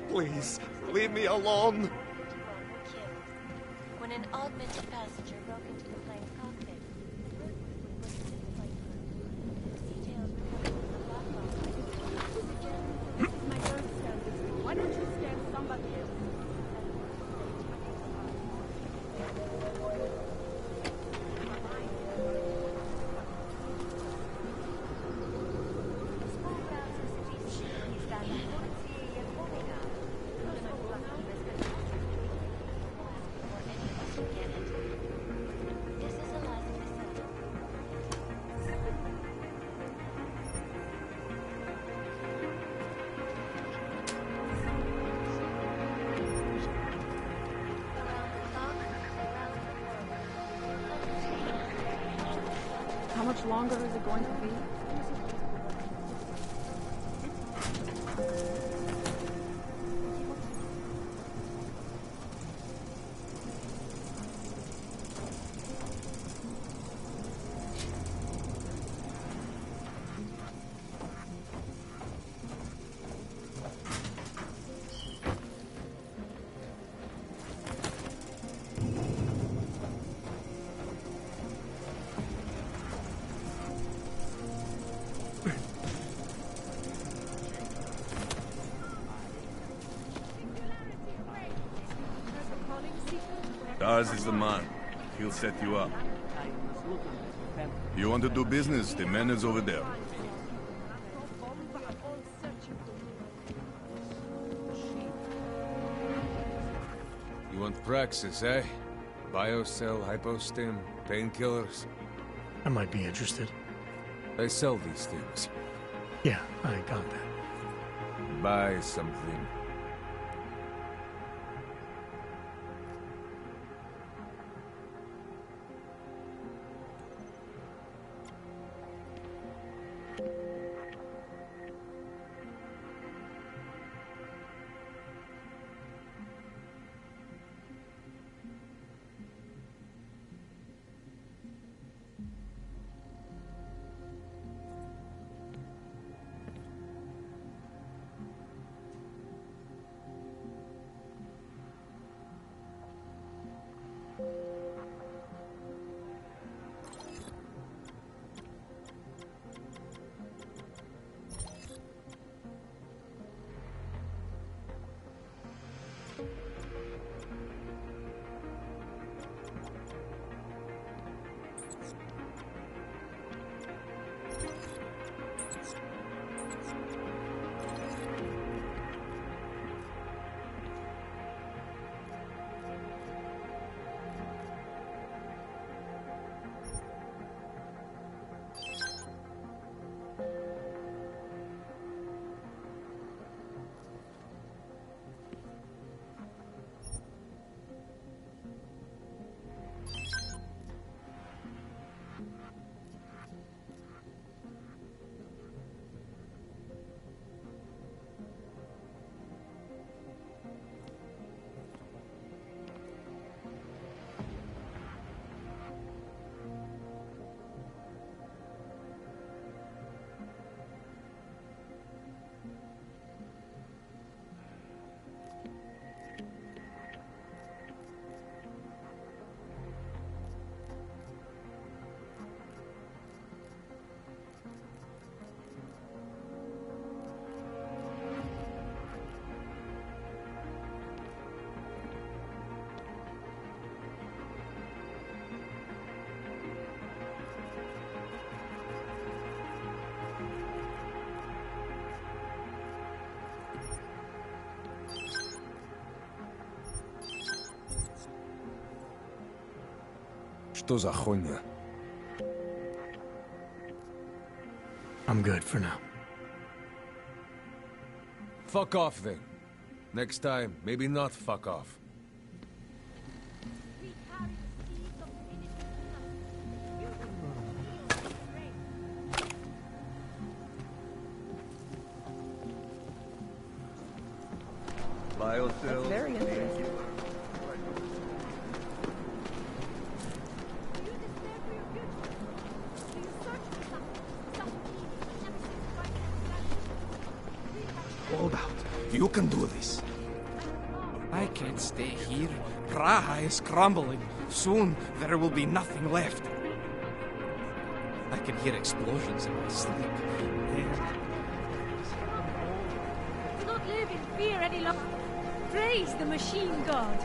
Please, leave me alone. When an augmented passenger broke into the plane's cockpit, Why don't you stand somebody else? How much longer is it going to be? Dars is the man. He'll set you up. You want to do business? The man is over there. You want Praxis, eh? Biocell, hypostim, painkillers? I might be interested. They sell these things. Yeah, I got that. Buy something. Что за хуйня? I'm good for now. Fuck off then. Next time, maybe not fuck off. That's very interesting. Hold out. You can do this. I can't stay here. Praha is crumbling. Soon there will be nothing left. I can hear explosions in my sleep. Do not live in fear any longer. Praise the machine god.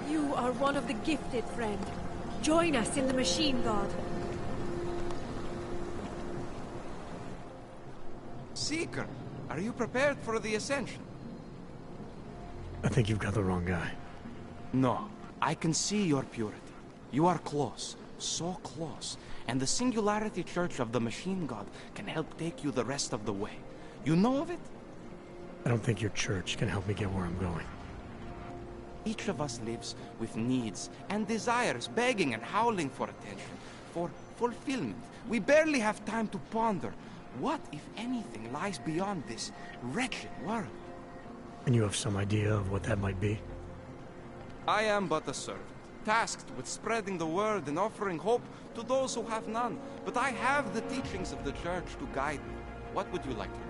You are one of the gifted, friend. Join us in the machine god. Seeker, are you prepared for the ascension? I think you've got the wrong guy. No, I can see your purity. You are close, so close, and the Singularity Church of the Machine God can help take you the rest of the way. You know of it? I don't think your church can help me get where I'm going. Each of us lives with needs and desires, begging and howling for attention, for fulfillment. We barely have time to ponder. What, if anything, lies beyond this wretched world? And you have some idea of what that might be? I am but a servant, tasked with spreading the word and offering hope to those who have none. But I have the teachings of the church to guide me. What would you like to know?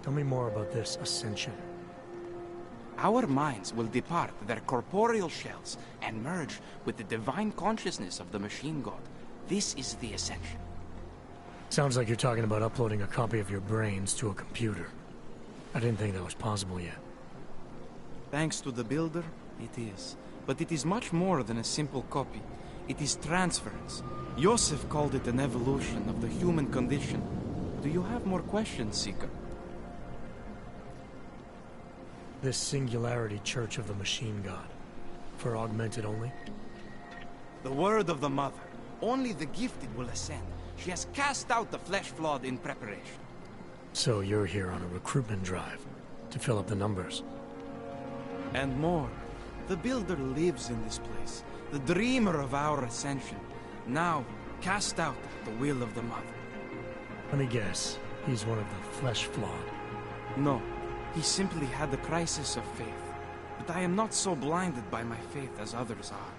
Tell me more about this ascension. Our minds will depart their corporeal shells and merge with the divine consciousness of the machine god. This is the ascension. Sounds like you're talking about uploading a copy of your brains to a computer. I didn't think that was possible yet. Thanks to the builder, it is. But it is much more than a simple copy. It is transference. Joseph called it an evolution of the human condition. Do you have more questions, Seeker? This Singularity Church of the Machine God. For augmented only? The word of the Mother. Only the gifted will ascend. She has cast out the flesh-flawed in preparation. So you're here on a recruitment drive, to fill up the numbers. And more. The Builder lives in this place, the dreamer of our ascension. Now, cast out the will of the Mother. Let me guess, he's one of the flesh-flawed. No, he simply had a crisis of faith. But I am not so blinded by my faith as others are.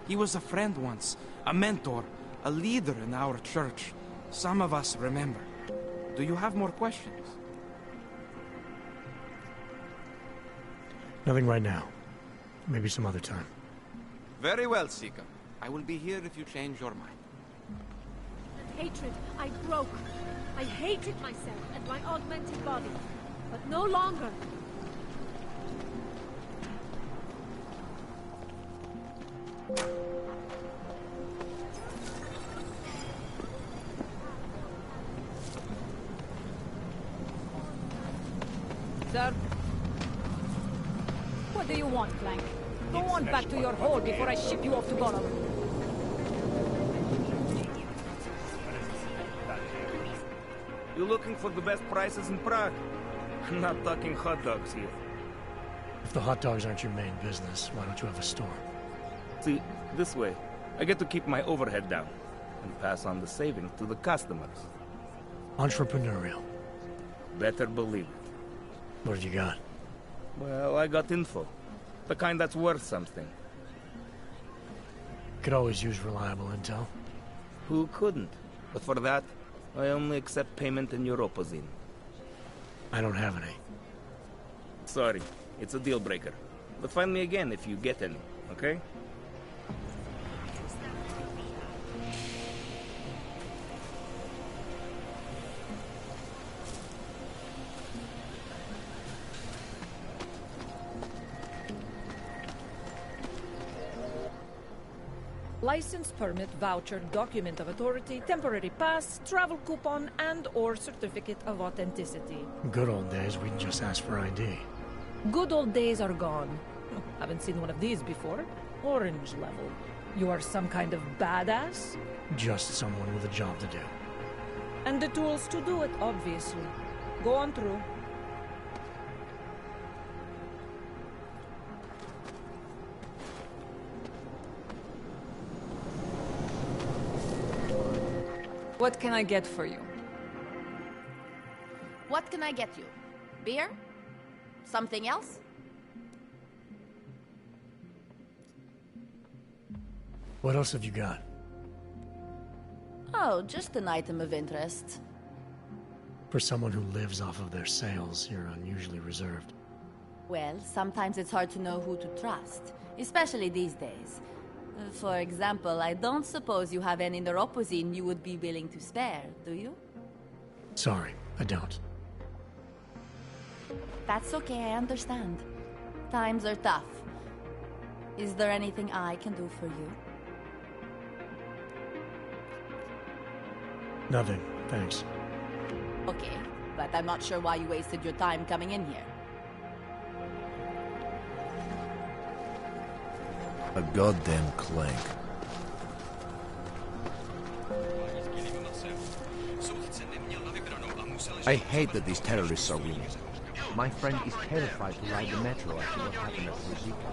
He was a friend once, a mentor, a leader in our church. Some of us remember. Do you have more questions? Nothing right now. Maybe some other time. Very well, Seeker. I will be here if you change your mind. And hatred, I broke. I hated myself and my augmented body. But no longer. Sir, What do you want, Clank? Go on back to your hole before I ship you off to Gollum. You looking for the best prices in Prague? I'm not talking hot dogs here. If the hot dogs aren't your main business, why don't you have a store? See, this way, I get to keep my overhead down and pass on the savings to the customers. Entrepreneurial. Better believe it. What have you got? Well, I got info. The kind that's worth something. Could always use reliable intel. Who couldn't? But for that, I only accept payment in Europozine. I don't have any. Sorry, it's a deal breaker. But find me again if you get any, okay? License, permit, voucher, document of authority, temporary pass, travel coupon, and/or certificate of authenticity. Good old days, we'd just ask for ID. Good old days are gone. Haven't seen one of these before. Orange level. You are some kind of badass? Just someone with a job to do. And the tools to do it, obviously. Go on through. What can I get for you? What can I get you? Beer? Something else? What else have you got? Oh, just an item of interest. For someone who lives off of their sales, you're unusually reserved. Well, sometimes it's hard to know who to trust, especially these days. For example, I don't suppose you have any Neuropozine you would be willing to spare, do you? Sorry, I don't. That's okay, I understand. Times are tough. Is there anything I can do for you? Nothing, thanks. Okay, but I'm not sure why you wasted your time coming in here. A goddamn clank. I hate that these terrorists are winning. My friend is terrified to ride the metro after what happened at Rizika.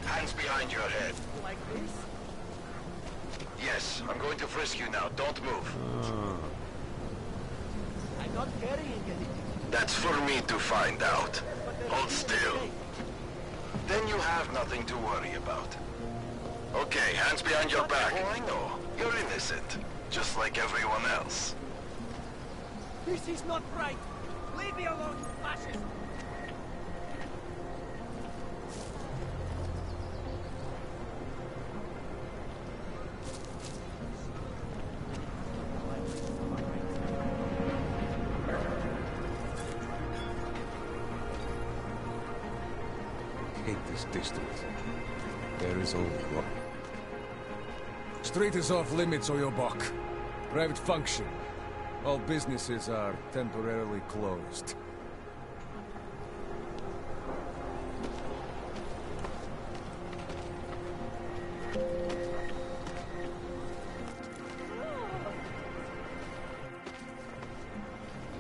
Hands behind your head. Like this? Yes, I'm going to frisk you now. Don't move. I'm not carrying anything. That's for me to find out. Hold still. Then you have nothing to worry about. Okay, hands behind your back. Oh, I know. You're innocent. Just like everyone else. This is not right. Leave me alone, you fascist! Hate this district. There is only one. Street is off limits, or your buck. Private function. All businesses are temporarily closed.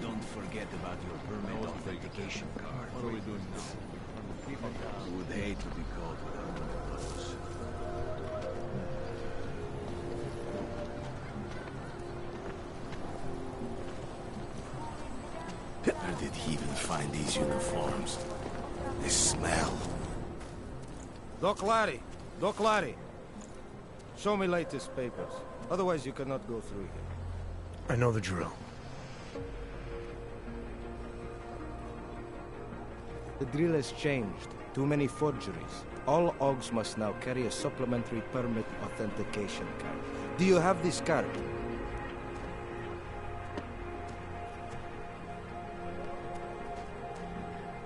Don't forget about your permit authentication card. What are we doing now? I would hate to be caught without one of those. Where did he even find these uniforms? They smell. Doc Larry! Doc Larry! Show me latest papers. Otherwise you cannot go through here. I know the drill. The drill has changed. Too many forgeries. All OGs must now carry a supplementary permit authentication card. Do you have this card?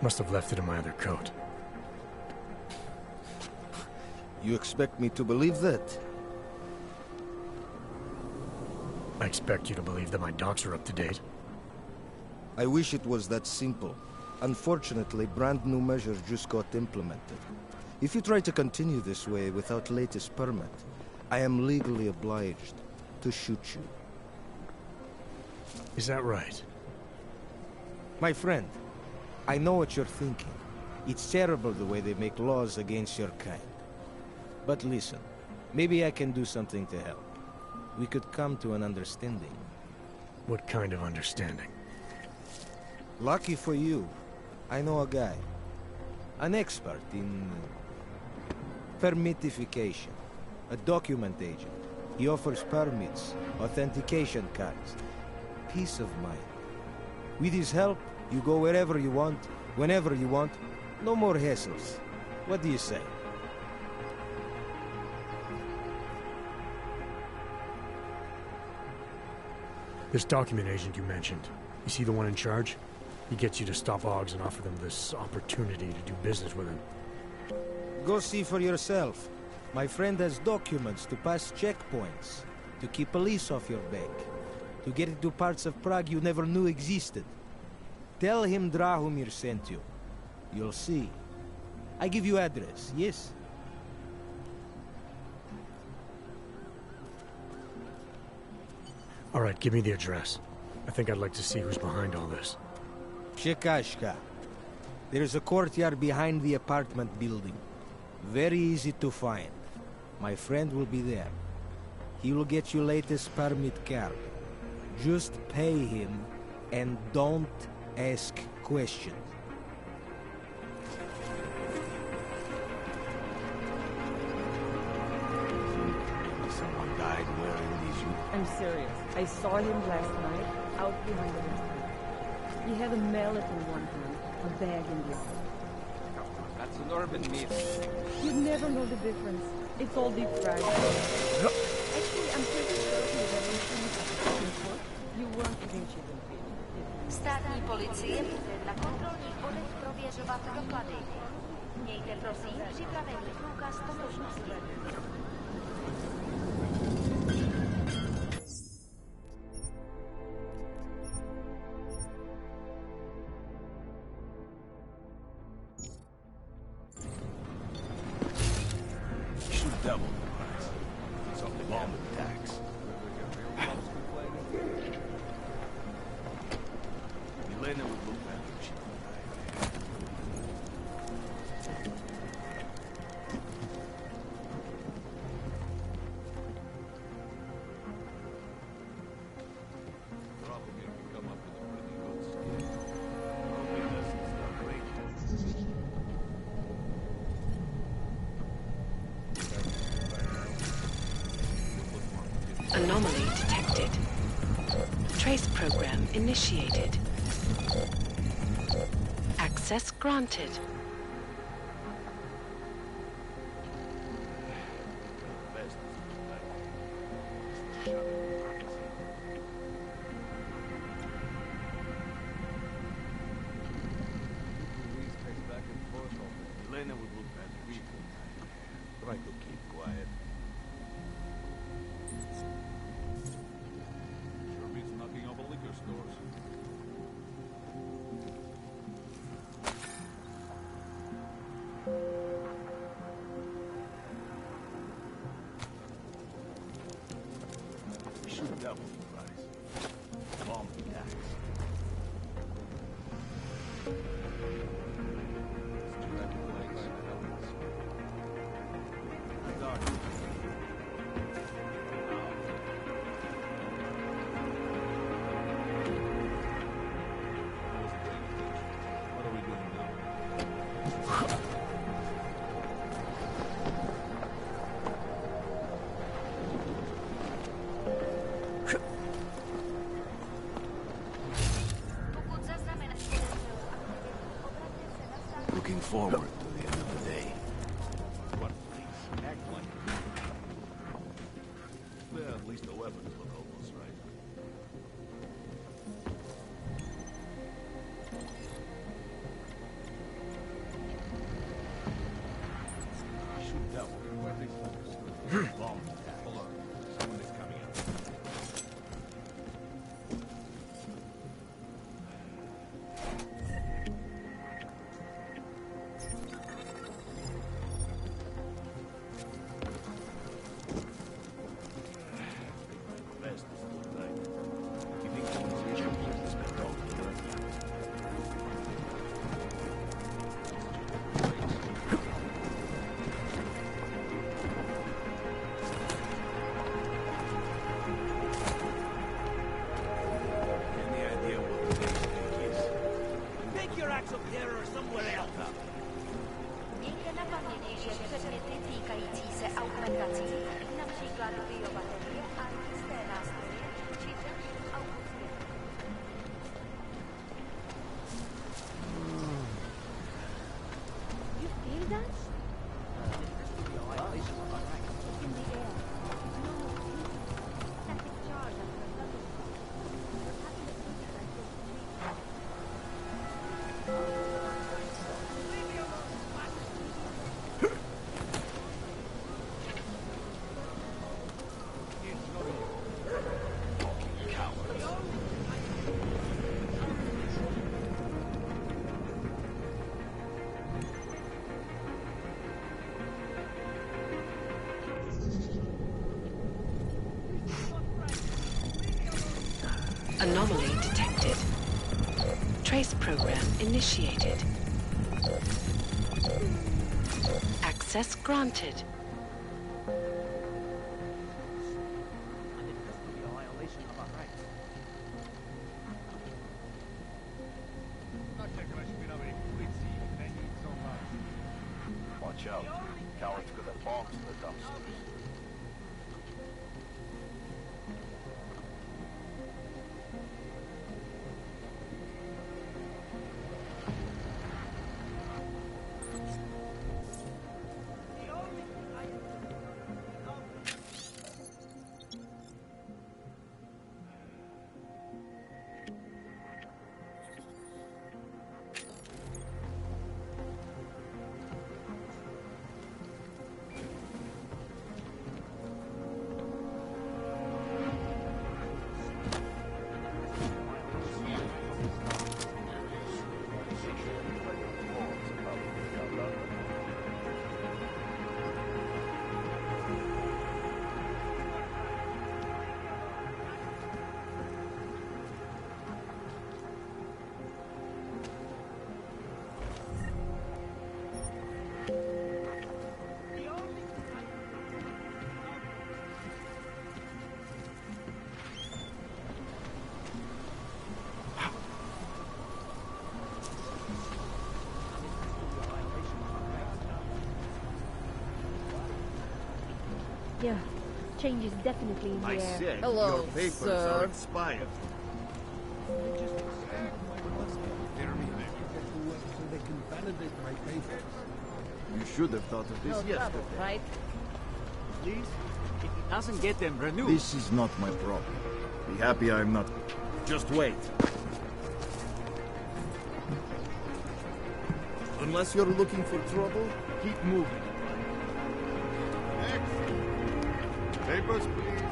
Must have left it in my other coat. You expect me to believe that? I expect you to believe that my docs are up to date. I wish it was that simple. Unfortunately, brand new measures just got implemented. If you try to continue this way without latest permit, I am legally obliged to shoot you. Is that right? My friend, I know what you're thinking. It's terrible the way they make laws against your kind. But listen, maybe I can do something to help. We could come to an understanding. What kind of understanding? Lucky for you, I know a guy. An expert in permitification. A document agent. He offers permits, authentication cards. Peace of mind. With his help, you go wherever you want, whenever you want. No more hassles. What do you say? This document agent you mentioned, is he the one in charge? He gets you to stop Augs and offer them this opportunity to do business with him. Go see for yourself. My friend has documents to pass checkpoints, to keep police off your back, to get into parts of Prague you never knew existed. Tell him Drahomir sent you. You'll see. I give you address, yes? All right, give me the address. I think I'd like to see who's behind all this. Shekashka. There's a courtyard behind the apartment building. Very easy to find. My friend will be there. He will get you latest permit card. Just pay him and don't ask questions. Someone died wearing these I'm serious. I saw him last night, out behind the restaurant. He had a mallet in one hand, a bag in the other. That's an urban myth. You'd never know the difference. It's all deep fried. Actually, I'm pretty sure he wasn't in court. You weren't eating chicken feet. Státní policie bude na kontrolních bodech prověřovat doklady. Mějte prosím připravený průkaz totožnosti. double the price. It's a bomb tax. Elena would look better if she Anomaly detected. Trace program initiated. Access granted. Elena would look better if she could. Try to keep quiet. Sure beats knocking over liquor stores. We should double the price. Bomb the tax. What are we doing now? Looking forward to the end of the day. What, please? Act like it. Well, at least the weapons look almost right. Shoot double. Where are they focused? Bomb attack. Hold on. Someone is coming up. Anomaly detected. Trace program initiated. Access granted. Watch out. Cowards could have bombs in the dumpsters. Yeah, change is definitely in the I air. said Hello, your papers sir. are expired. So they can validate my papers. You should have thought of this No yesterday. trouble, right? Please, if he doesn't get them renewed... This is not my problem. Be happy I'm not... Just wait. Unless you're looking for trouble, keep moving. Papers, please.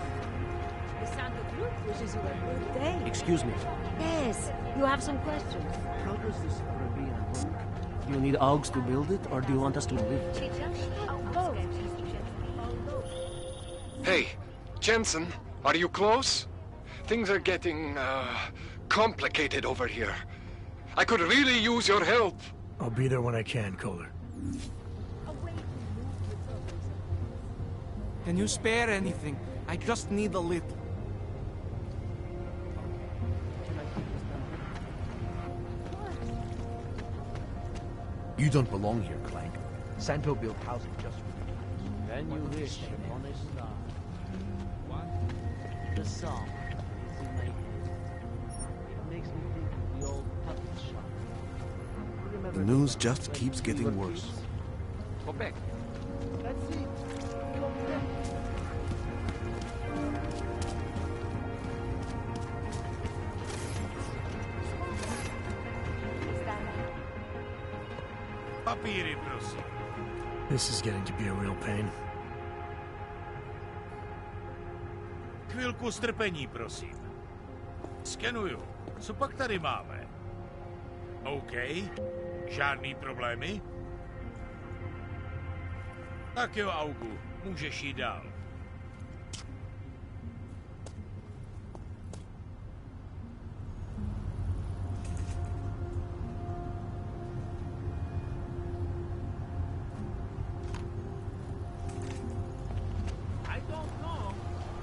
The Santa Group wishes you a good day. Excuse me. Yes, you have some questions. How does this Caribbean work? Do you need Augs to build it, or do you want us to live it? Both. Hey, Jensen, are you close? Things are getting, complicated over here. I could really use your help. I'll be there when I can, Kohler. Can you spare anything? I just need a little. You don't belong here, Clank. Santo built housing just for you. Then you wish upon a star. The song is in my head. It makes me think of the old puppet shop. The news just keeps getting worse. Go back. Let's see. Papíry, prosím. This is getting to be a real pain. Chvilku strpení, prosím. Skenuju. Co pak tady máme? OK. Žádný problémy? Tak jo, Augu. Můžeš jít dál. I don't know.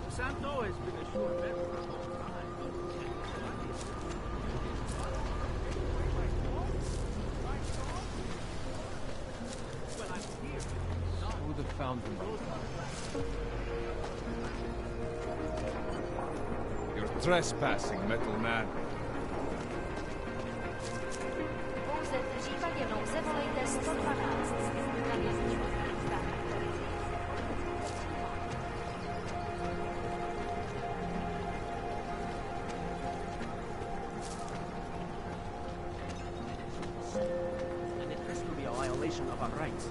Santo has been a sure bet for a long time. Well, I'm here. Who would have found them? You're trespassing, metal man. Pouze v případě nouze volejte 112. And it has to be a violation of our rights.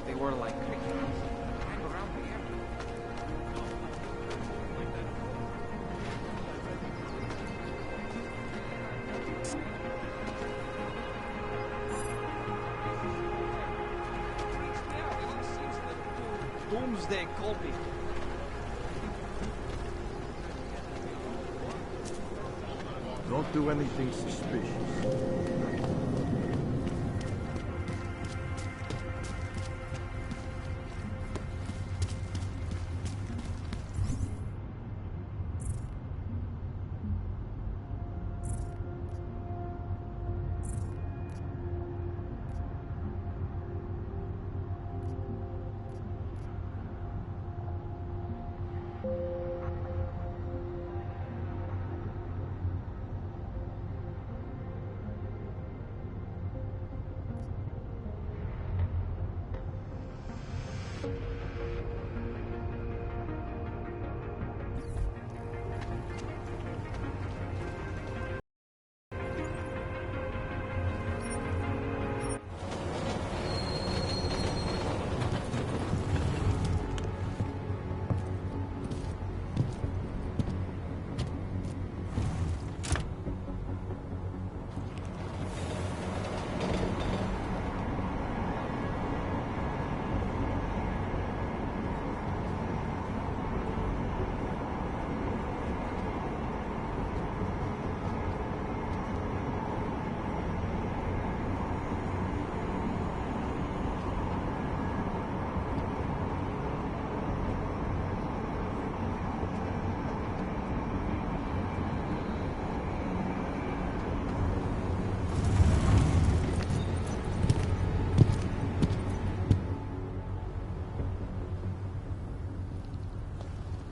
They were like crickets. Hang around the area. Doomsday copy. Don't do anything suspicious.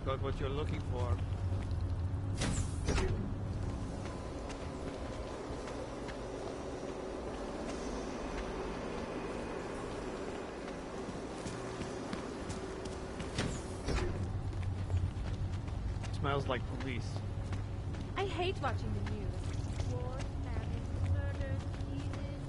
Got what you're looking for. Smells like police. I hate watching the news. War, famine, murder, heathen.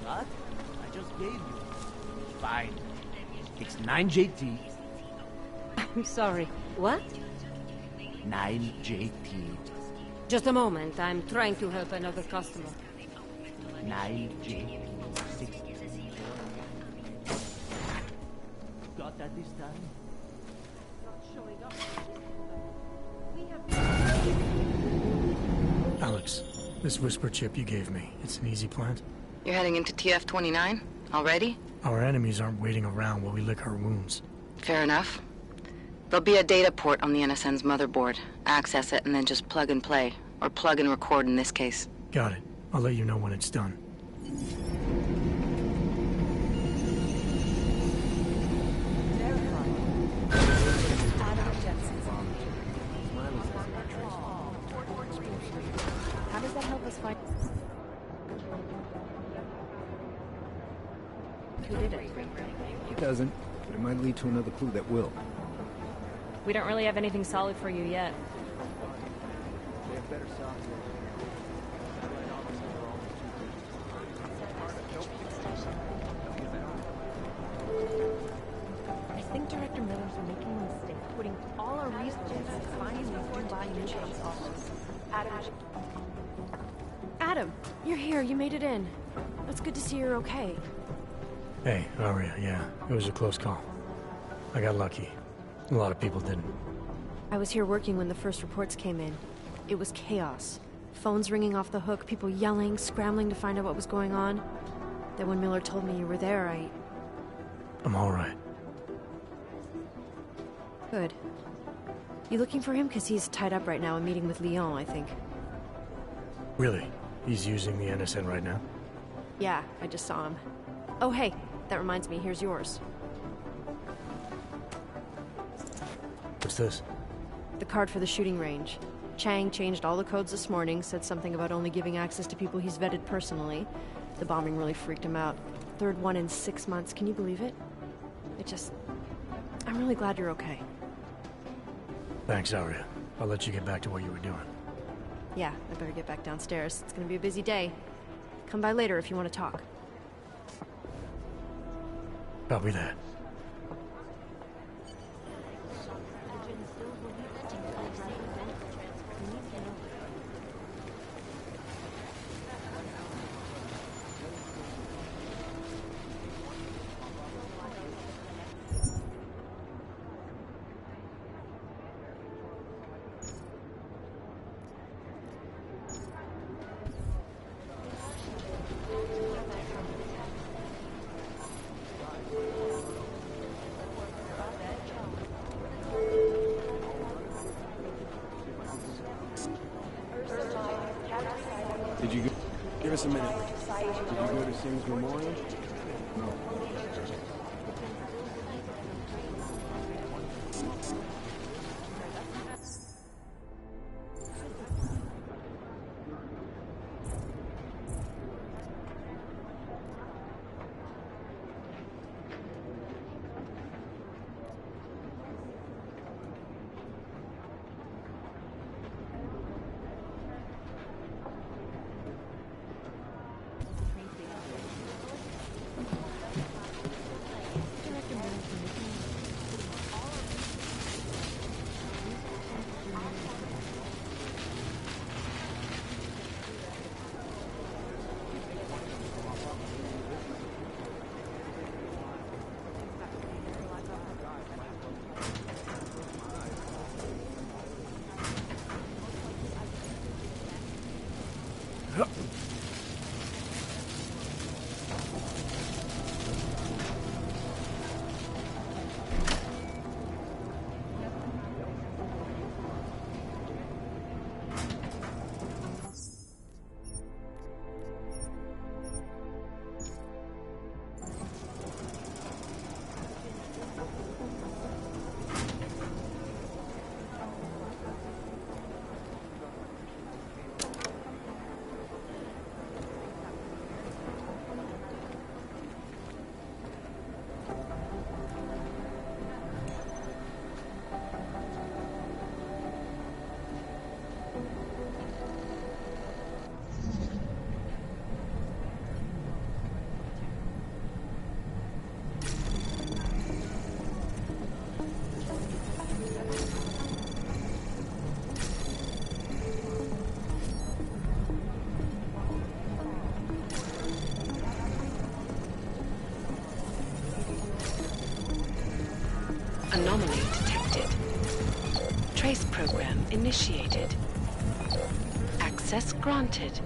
What? I just gave you. Fine. It's 9JT. I'm sorry. What? 9JT. Just a moment. I'm trying to help another customer. 9JT. Got that this time? Alex, this whisper chip you gave me, it's an easy plant? You're heading into TF-29? Already? Our enemies aren't waiting around while we lick our wounds. Fair enough. There'll be a data port on the NSN's motherboard. Access it and then just plug and play. Or plug and record in this case. Got it. I'll let you know when it's done. How does that help us find who did it? It doesn't, but it might lead to another clue that will. We don't really have anything solid for you yet. They have better software. I think Director Miller's making a mistake, putting all our resources into finding these Dubai nutrients office. Adam, you're here. You made it in. It's good to see you're okay. Hey, Aria, yeah, it was a close call. I got lucky. A lot of people didn't. I was here working when the first reports came in. It was chaos. Phones ringing off the hook, people yelling, scrambling to find out what was going on. Then when Miller told me you were there, I'm all right. Good. You looking for him? Because he's tied up right now, a meeting with Leon, I think. Really? He's using the NSN right now? Yeah, I just saw him. Oh, hey, that reminds me, here's yours. What's this? The card for the shooting range. Chang changed all the codes this morning, said something about only giving access to people he's vetted personally. The bombing really freaked him out. Third one in 6 months, can you believe it? I'm really glad you're okay. Thanks, Arya. I'll let you get back to what you were doing. Yeah, I better get back downstairs. It's gonna be a busy day. Come by later if you want to talk. Copy that. Did you go? Give us a minute. Did you go to Singh's memorial? No. Anomaly detected. Trace program initiated. Access granted.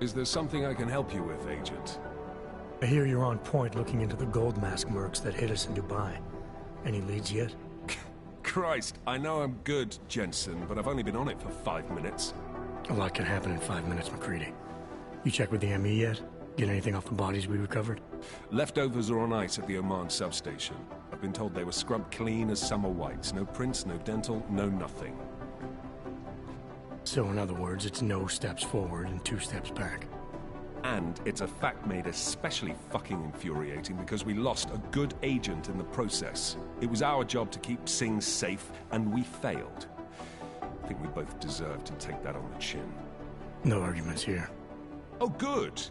Is there something I can help you with, Agent? I hear you're on point looking into the gold mask mercs that hit us in Dubai. Any leads yet? Christ, I know I'm good, Jensen, but I've only been on it for 5 minutes. A lot can happen in 5 minutes, McCready. You checked with the ME yet? Get anything off the bodies we recovered? Leftovers are on ice at the Oman substation. I've been told they were scrubbed clean as summer whites. No prints, no dental, no nothing. So in other words, it's no steps forward and 2 steps back. And it's a fact made especially fucking infuriating because we lost a good agent in the process. It was our job to keep Singh safe, and we failed. I think we both deserve to take that on the chin. No arguments here. Oh, good.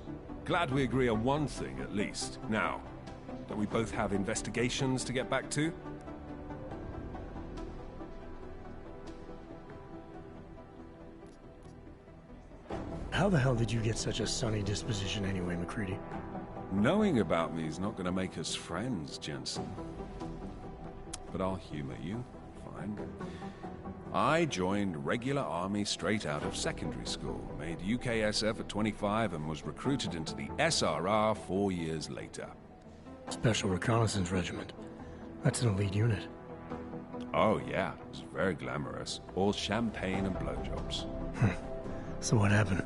Glad we agree on one thing, at least. Now, don't we both have investigations to get back to? How the hell did you get such a sunny disposition anyway, McCready? Knowing about me is not going to make us friends, Jensen. But I'll humor you. Fine. I joined regular army straight out of secondary school, made UKSF at 25 and was recruited into the SRR 4 years later. Special Reconnaissance Regiment. That's an elite unit. Oh yeah, it was very glamorous. All champagne and blowjobs. So what happened?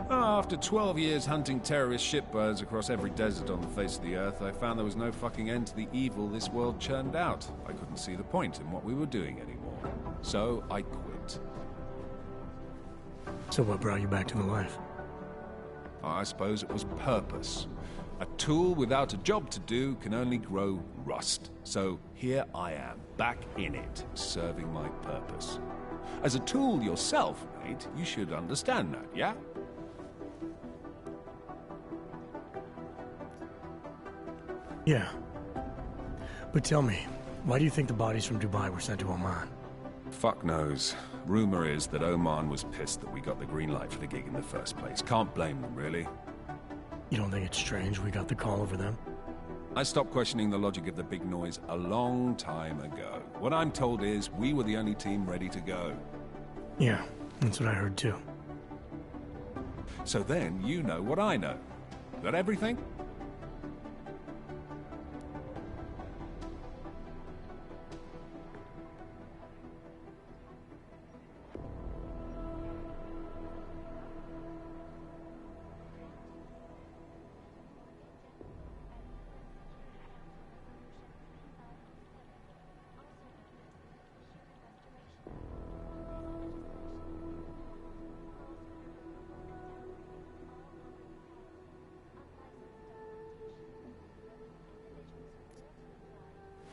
After 12 years hunting terrorist shitbirds across every desert on the face of the earth, I found there was no fucking end to the evil this world churned out. I couldn't see the point in what we were doing anymore. So I quit. So what brought you back to the life? I suppose it was purpose. A tool without a job to do can only grow rust. So here I am, back in it, serving my purpose. As a tool yourself, mate, you should understand that, yeah? Yeah. But tell me, why do you think the bodies from Dubai were sent to Oman? Fuck knows. Rumor is that Oman was pissed that we got the green light for the gig in the first place. Can't blame them, really. You don't think it's strange we got the call over them? I stopped questioning the logic of the big noise a long time ago. What I'm told is we were the only team ready to go. Yeah, that's what I heard too. So then you know what I know. Is that everything?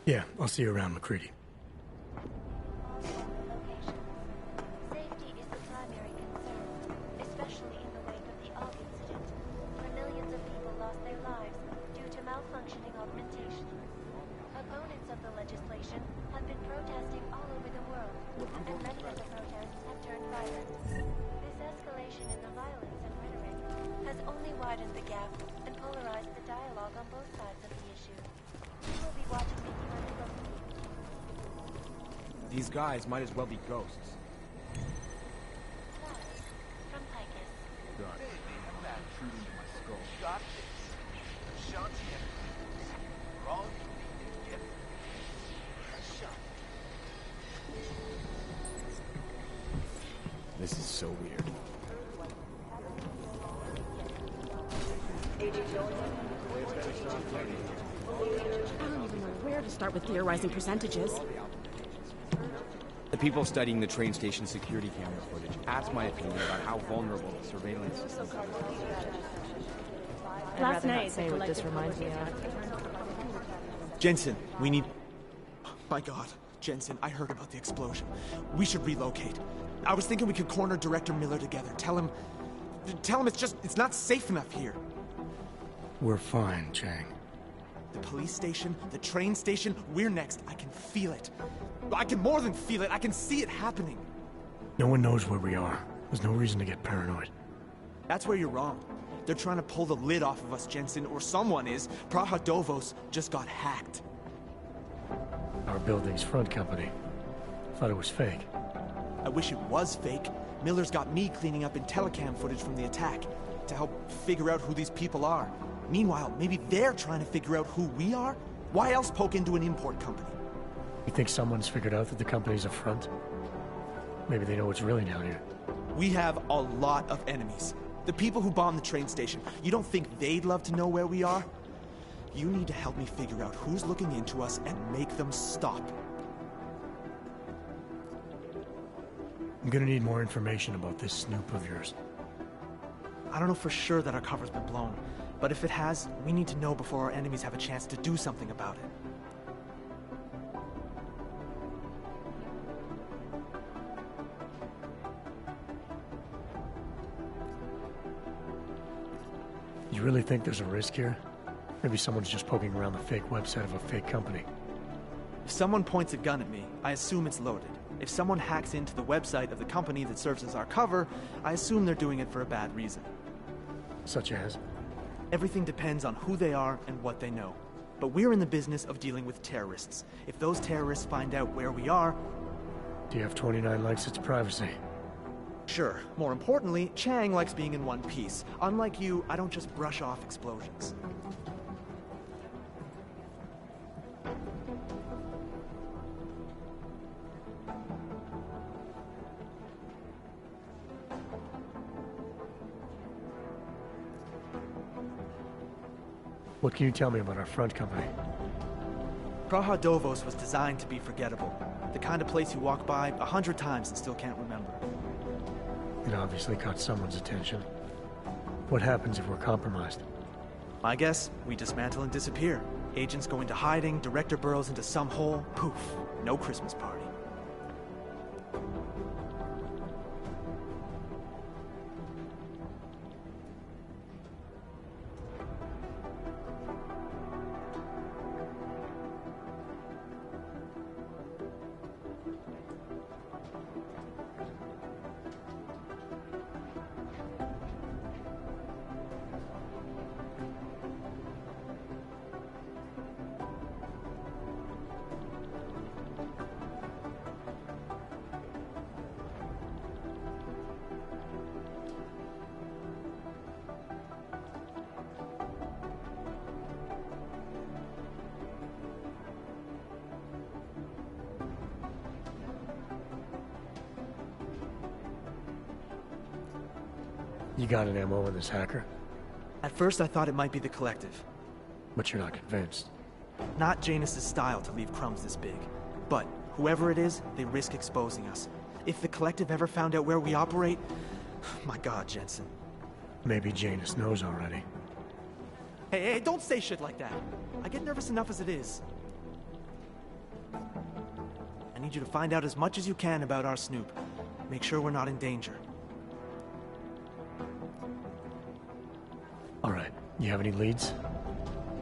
Yeah, I'll see you around, McCready. Safety is the primary concern, especially in the wake of the AUG incident, where millions of people lost their lives due to malfunctioning augmentation. Opponents of the legislation have been protesting all over the world, and many of the protests have turned violent. This escalation in the violence and rhetoric has only widened the gap and polarized the dialogue on both sides of the issue. We will be watching the UN closely. These guys might as well be ghosts. From Picus. Done. That true into my skull. Got this. Ashanti enemies. We're all get shot. This is so weird. I don't even know where to start with theorizing percentages. The people studying the train station security camera footage asked my opinion about how vulnerable the surveillance systems are. Last night, say what this reminds me of. Jensen, we need... My God, Jensen, I heard about the explosion. We should relocate. I was thinking we could corner Director Miller together. Tell him it's not safe enough here. We're fine, Chang. The police station, the train station, we're next. I can feel it. I can more than feel it. I can see it happening. No one knows where we are. There's no reason to get paranoid. That's where you're wrong. They're trying to pull the lid off of us, Jensen, or someone is. Praha Dovos just got hacked. Our building's front company. Thought it was fake. I wish it was fake. Miller's got me cleaning up in telecam footage from the attack to help figure out who these people are. Meanwhile, maybe they're trying to figure out who we are? Why else poke into an import company? You think someone's figured out that the company's a front? Maybe they know what's really down here. We have a lot of enemies. The people who bombed the train station. You don't think they'd love to know where we are? You need to help me figure out who's looking into us and make them stop. I'm gonna need more information about this snoop of yours. I don't know for sure that our cover's been blown, but if it has, we need to know before our enemies have a chance to do something about it. You really think there's a risk here? Maybe someone's just poking around the fake website of a fake company. If someone points a gun at me, I assume it's loaded. If someone hacks into the website of the company that serves as our cover, I assume they're doing it for a bad reason. Such as? Everything depends on who they are and what they know. But we're in the business of dealing with terrorists. If those terrorists find out where we are... TF-29 likes its privacy. Sure. More importantly, Chang likes being in one piece. Unlike you, I don't just brush off explosions. What can you tell me about our front company? Praha Dovos was designed to be forgettable. The kind of place you walk by 100 times and still can't remember. It obviously caught someone's attention. What happens if we're compromised? My guess, we dismantle and disappear. Agents go into hiding, Director burrows into some hole, poof, no Christmas party. You got an MO on this hacker? At first I thought it might be the Collective. But you're not convinced? Not Janus' style to leave crumbs this big. But whoever it is, they risk exposing us. If the Collective ever found out where we operate... My God, Jensen. Maybe Janus knows already. Hey, don't say shit like that. I get nervous enough as it is. I need you to find out as much as you can about our Snoop. Make sure we're not in danger. All right. You have any leads?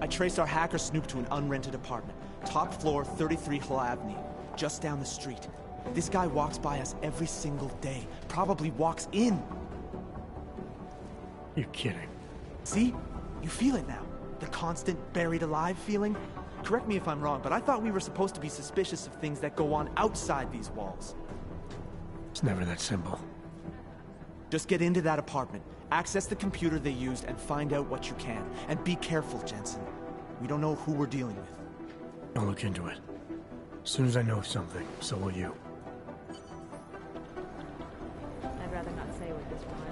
I traced our hacker Snoop to an unrented apartment. Top floor, 33 Hlavny. Just down the street. This guy walks by us every single day. Probably walks in. You're kidding. See? You feel it now. The constant buried alive feeling. Correct me if I'm wrong, but I thought we were supposed to be suspicious of things that go on outside these walls. It's never that simple. Just get into that apartment, access the computer they used, and find out what you can. And be careful, Jensen. We don't know who we're dealing with. I'll look into it. As soon as I know something, so will you. I'd rather not say what this one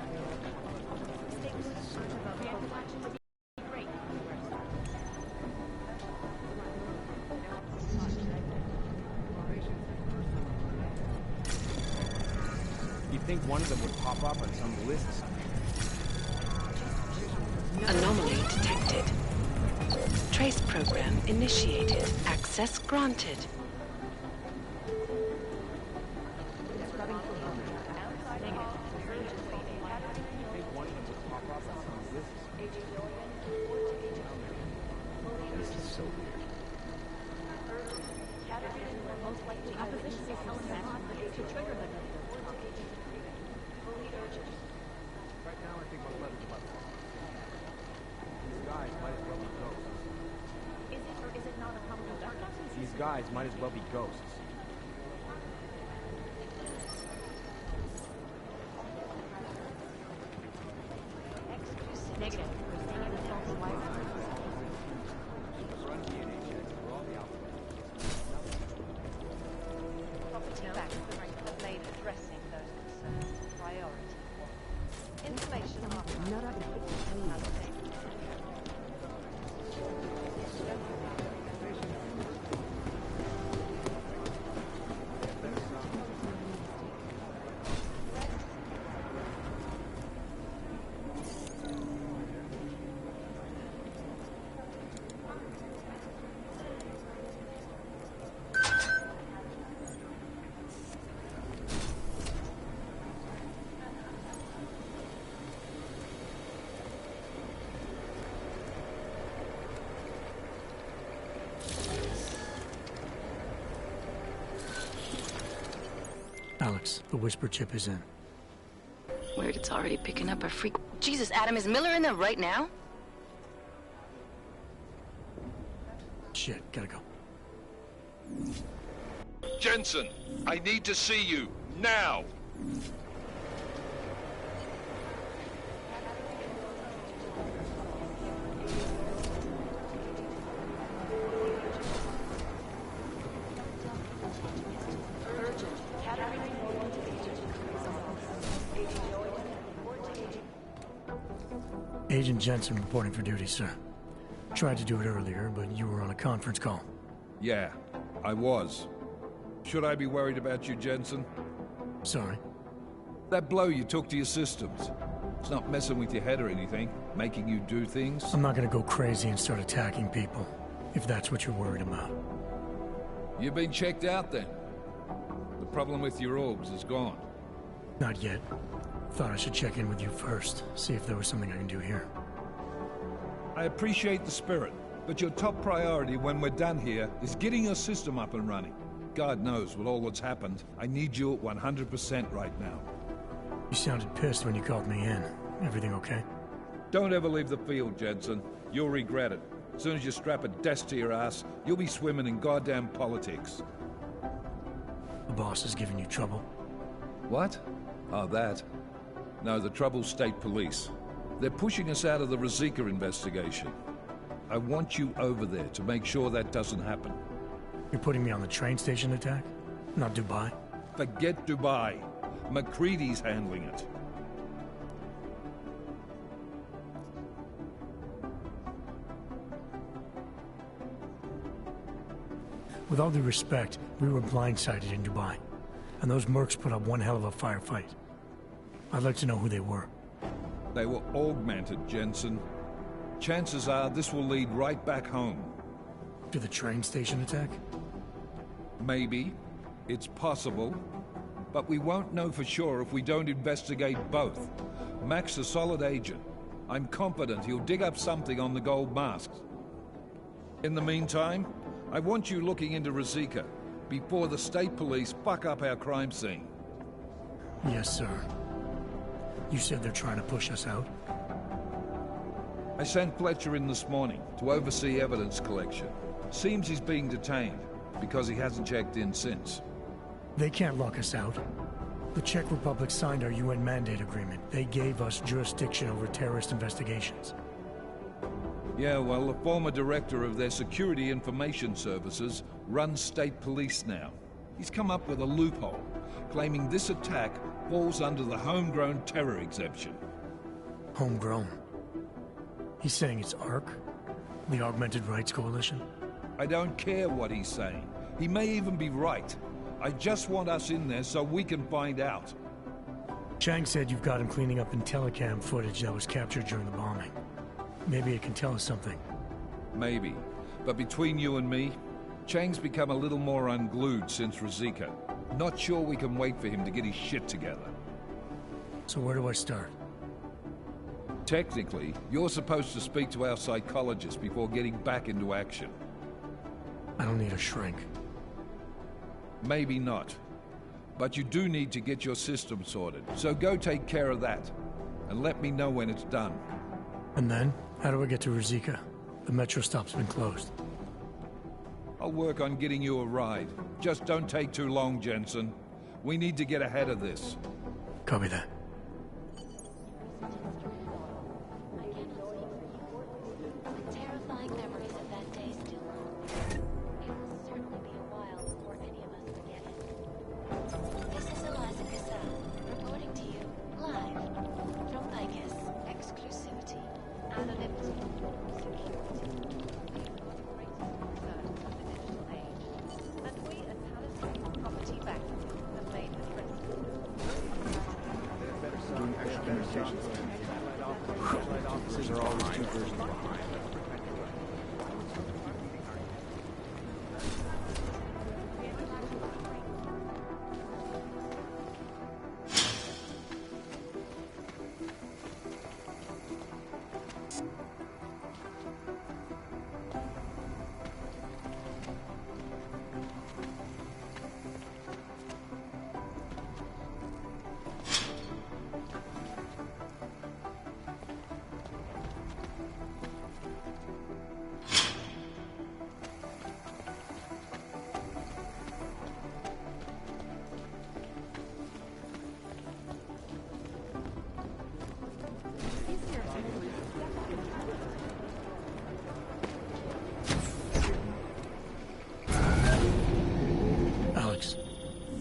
You'd think one of them would pop up on some lists. Anomaly detected. Trace program initiated. Access granted. This is so weird. Right now, I think my letters are about These guys might as well be ghosts. Is it or is it not a public document? These guys might as well be ghosts. Negative. Christina, the faulty Wi-Fi. Alex, the whisper chip is in. Weird, it's already picking up a freak. Jesus, Adam, is Miller in there right now? Shit, gotta go. Jensen, I need to see you, now! Agent Jensen reporting for duty, sir. Tried to do it earlier, but you were on a conference call. Yeah, I was. Should I be worried about you, Jensen? Sorry. That blow you took to your systems. It's not messing with your head or anything, making you do things. I'm not gonna go crazy and start attacking people, if that's what you're worried about. You've been checked out then. The problem with your orbs is gone. Not yet. Thought I should check in with you first, see if there was something I can do here. I appreciate the spirit, but your top priority when we're done here is getting your system up and running. God knows, with all that's happened, I need you at 100% right now. You sounded pissed when you called me in. Everything okay? Don't ever leave the field, Jensen. You'll regret it. As soon as you strap a desk to your ass, you'll be swimming in goddamn politics. The boss is giving you trouble? What? Oh, that. No, the trouble's state police. They're pushing us out of the Ruzicka investigation. I want you over there to make sure that doesn't happen. You're putting me on the train station attack? Not Dubai? Forget Dubai. McCready's handling it. With all due respect, we were blindsided in Dubai. And those mercs put up one hell of a firefight. I'd like to know who they were. They were augmented, Jensen. Chances are this will lead right back home. To the train station attack? Maybe. It's possible. But we won't know for sure if we don't investigate both. Mac's a solid agent. I'm confident he'll dig up something on the gold masks. In the meantime, I want you looking into Ruzicka before the state police fuck up our crime scene. Yes, sir. You said they're trying to push us out? I sent Fletcher in this morning to oversee evidence collection. Seems he's being detained because he hasn't checked in since. They can't lock us out. The Czech Republic signed our UN mandate agreement. They gave us jurisdiction over terrorist investigations. Yeah, well, the former director of their security information services runs state police now. He's come up with a loophole, claiming this attack falls under the homegrown terror exemption. Homegrown? He's saying it's ARC? The Augmented Rights Coalition? I don't care what he's saying. He may even be right. I just want us in there so we can find out. Chang said you've got him cleaning up Intellicam footage that was captured during the bombing. Maybe it can tell us something. Maybe. But between you and me, Chang's become a little more unglued since Ruzicka. Not sure we can wait for him to get his shit together. So where do I start? Technically, you're supposed to speak to our psychologist before getting back into action. I don't need a shrink. Maybe not. But you do need to get your system sorted, so go take care of that. And let me know when it's done. And then? How do I get to Ruzicka? The metro stop's been closed. I'll work on getting you a ride. Just don't take too long, Jensen. We need to get ahead of this. Copy that.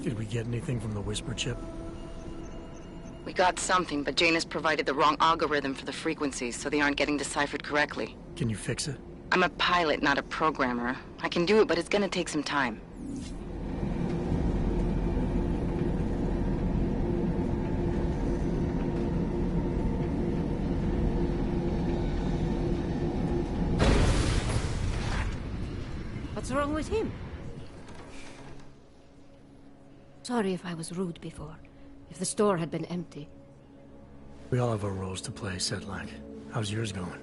Did we get anything from the Whisper chip? We got something, but Jane has provided the wrong algorithm for the frequencies, so they aren't getting deciphered correctly. Can you fix it? I'm a pilot, not a programmer. I can do it, but it's gonna take some time. What's wrong with him? Sorry if I was rude before. If the store had been empty. We all have our roles to play, Sedlak. How's yours going?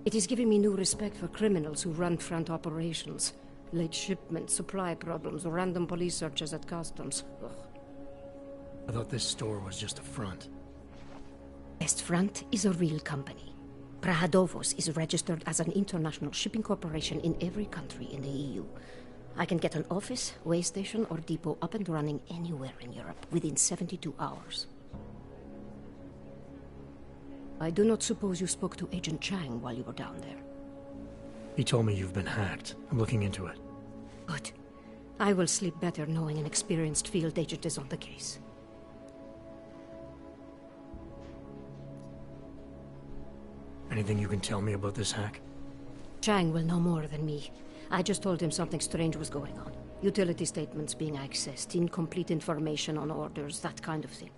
It is giving me new respect for criminals who run front operations. Late shipments, supply problems, random police searches at customs. Ugh. I thought this store was just a front. Best Front is a real company. Prahadovos is registered as an international shipping corporation in every country in the EU. I can get an office, way station, or depot up and running anywhere in Europe within 72 hours. I do not suppose you spoke to Agent Chang while you were down there. He told me you've been hacked. I'm looking into it. Good. I will sleep better knowing an experienced field agent is on the case. Anything you can tell me about this hack? Chang will know more than me. I just told him something strange was going on. Utility statements being accessed, incomplete information on orders, that kind of thing.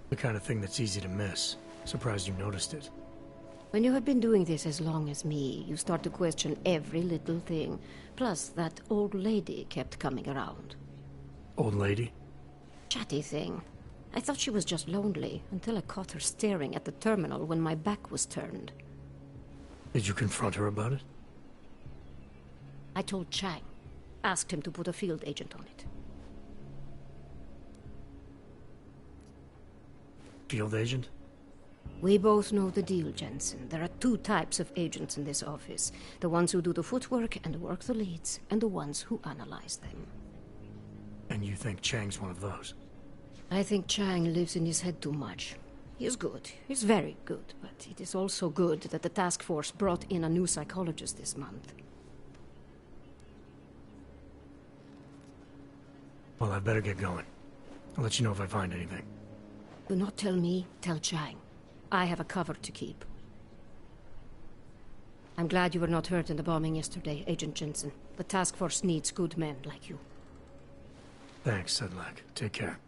The kind of thing that's easy to miss. Surprised you noticed it. When you have been doing this as long as me, you start to question every little thing. Plus, that old lady kept coming around. Old lady? Chatty thing. I thought she was just lonely, until I caught her staring at the terminal when my back was turned. Did you confront her about it? I told Chang. Asked him to put a field agent on it. Field agent? We both know the deal, Jensen. There are two types of agents in this office. The ones who do the footwork and work the leads, and the ones who analyze them. And you think Chang's one of those? I think Chang lives in his head too much. He is good. He's very good. But it is also good that the task force brought in a new psychologist this month. Well, I'd better get going. I'll let you know if I find anything. Do not tell me, tell Chang. I have a cover to keep. I'm glad you were not hurt in the bombing yesterday, Agent Jensen. The task force needs good men like you. Thanks, Sedlak. Take care.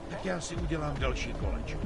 Tak já si udělám další kolečko.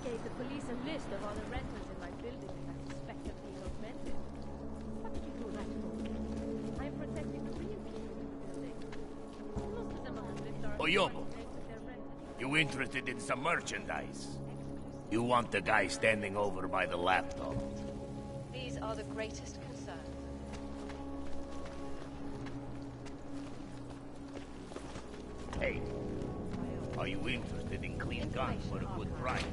gave the police a list of all the renters in my building that I suspect of being augmented. What did you do that for? I'm protecting the real people in the building. Most of them are lived Oyobo, you interested in some merchandise? You want the guy standing over by the laptop. These are the greatest concerns. Hey, are you interested in clean guns for a good price?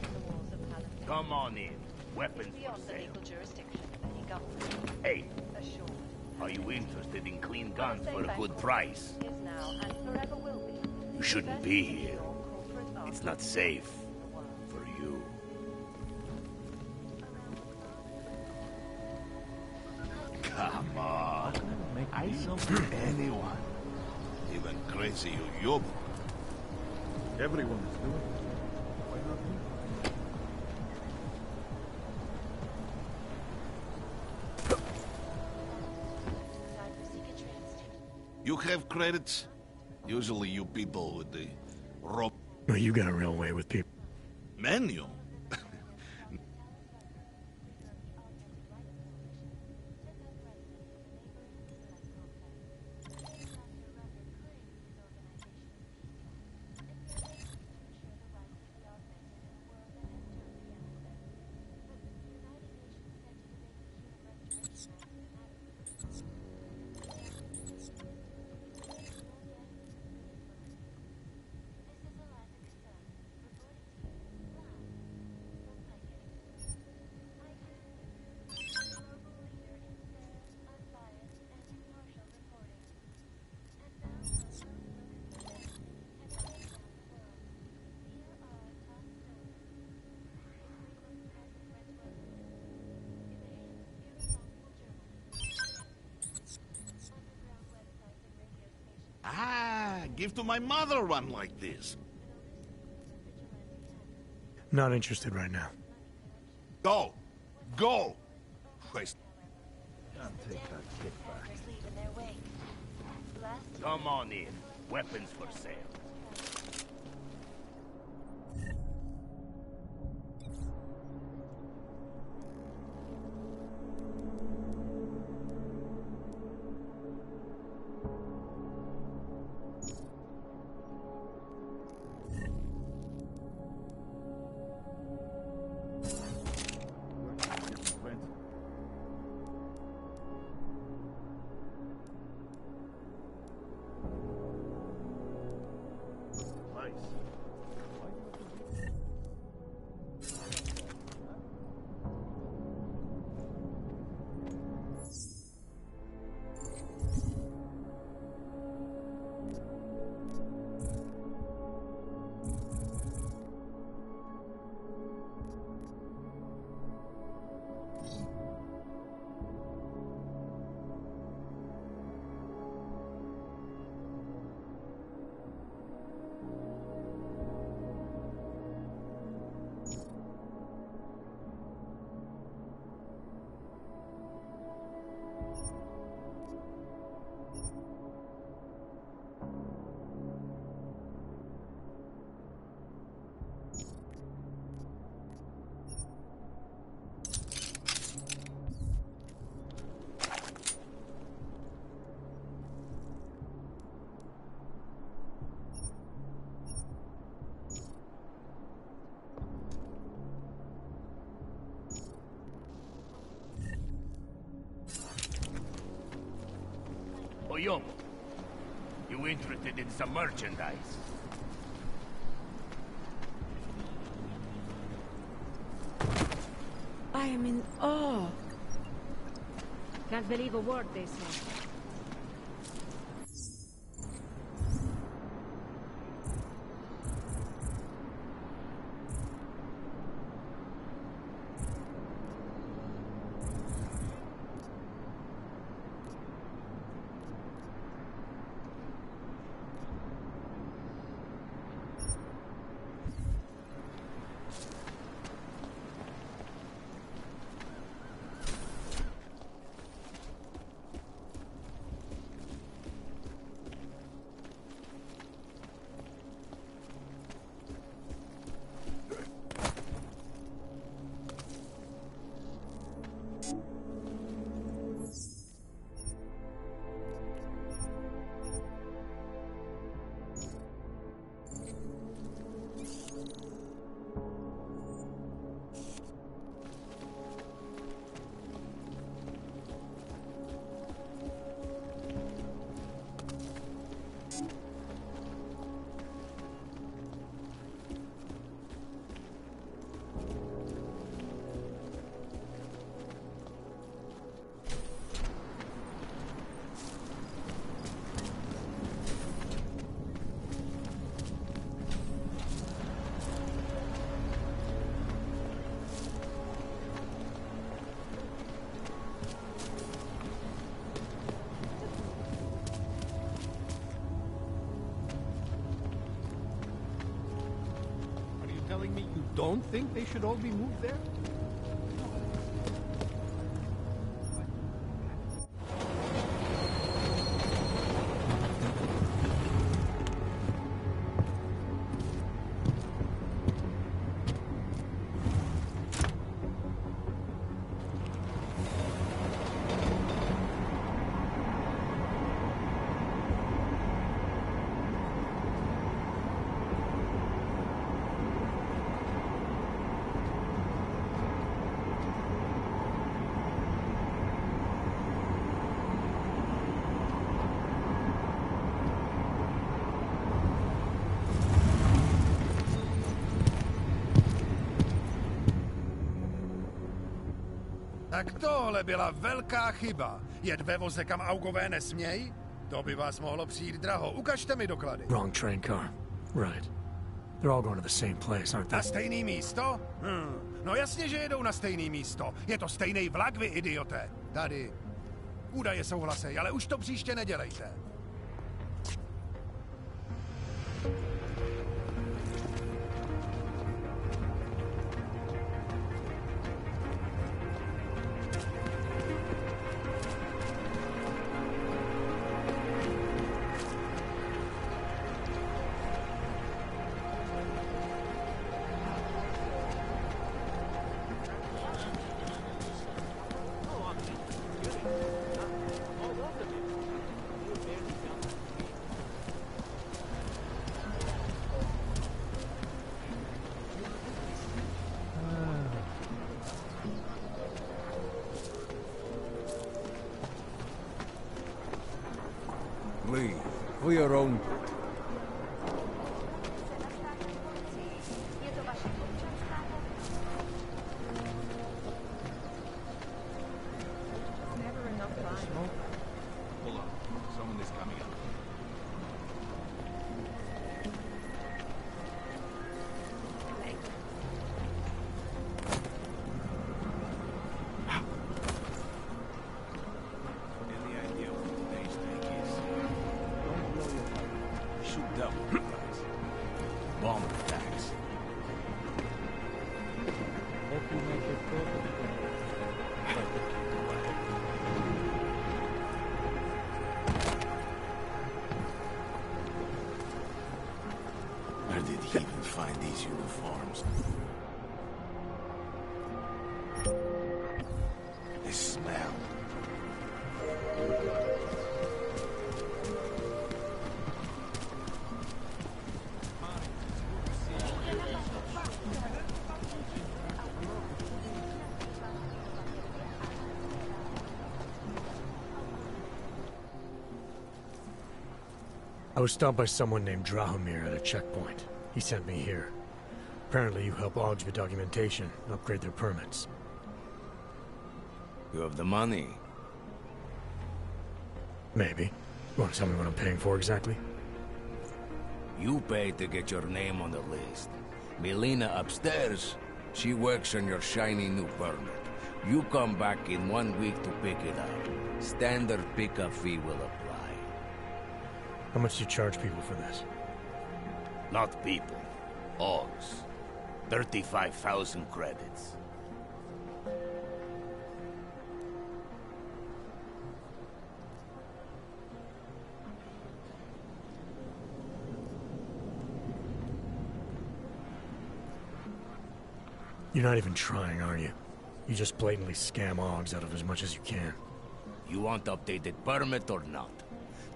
Come on in. Weapons for sale. Hey, are you interested in clean guns for a good price? You shouldn't be here. It's not safe for you. Come on. I something anyone. Even crazy Yoyobo. Everyone is doing it. Why not me? You have credits? Usually you people with the rope No, you got a real way with people. menu. Give to my mother one like this. Not interested right now. Go! Go! Waste. Can't take that kickback. Come on in. Weapons for sale. Oyobo, you interested in some merchandise? I am in awe. Can't believe a word they say. don't think they should all be moved there? Tak tohle byla velká chyba. Jet ve voze, kam augové nesmějí? To by vás mohlo přijít draho. Ukažte mi doklady. Wrong train car. Right. They're all going to the same place, aren't they? Na stejný místo? No jasně, že jedou na stejný místo. Je to stejný vlak, vy idioté. Tady. Údaje souhlasej, ale už to příště nedělejte. Leave. For your own good. Never enough time. Hold on. Someone is coming up. Bomb attacks. Where did he even find these uniforms? This smell. I was stopped by someone named Drahomir at a checkpoint. He sent me here. Apparently you help Augs with documentation, upgrade their permits. You have the money? Maybe. You want to tell me what I'm paying for exactly? You pay to get your name on the list. Melina upstairs, she works on your shiny new permit. You come back in 1 week to pick it up. Standard pickup fee will apply. How much do you charge people for this? Not people. Augs. 35,000 credits. You're not even trying, are you? You just blatantly scam Augs out of as much as you can. You want updated permit or not?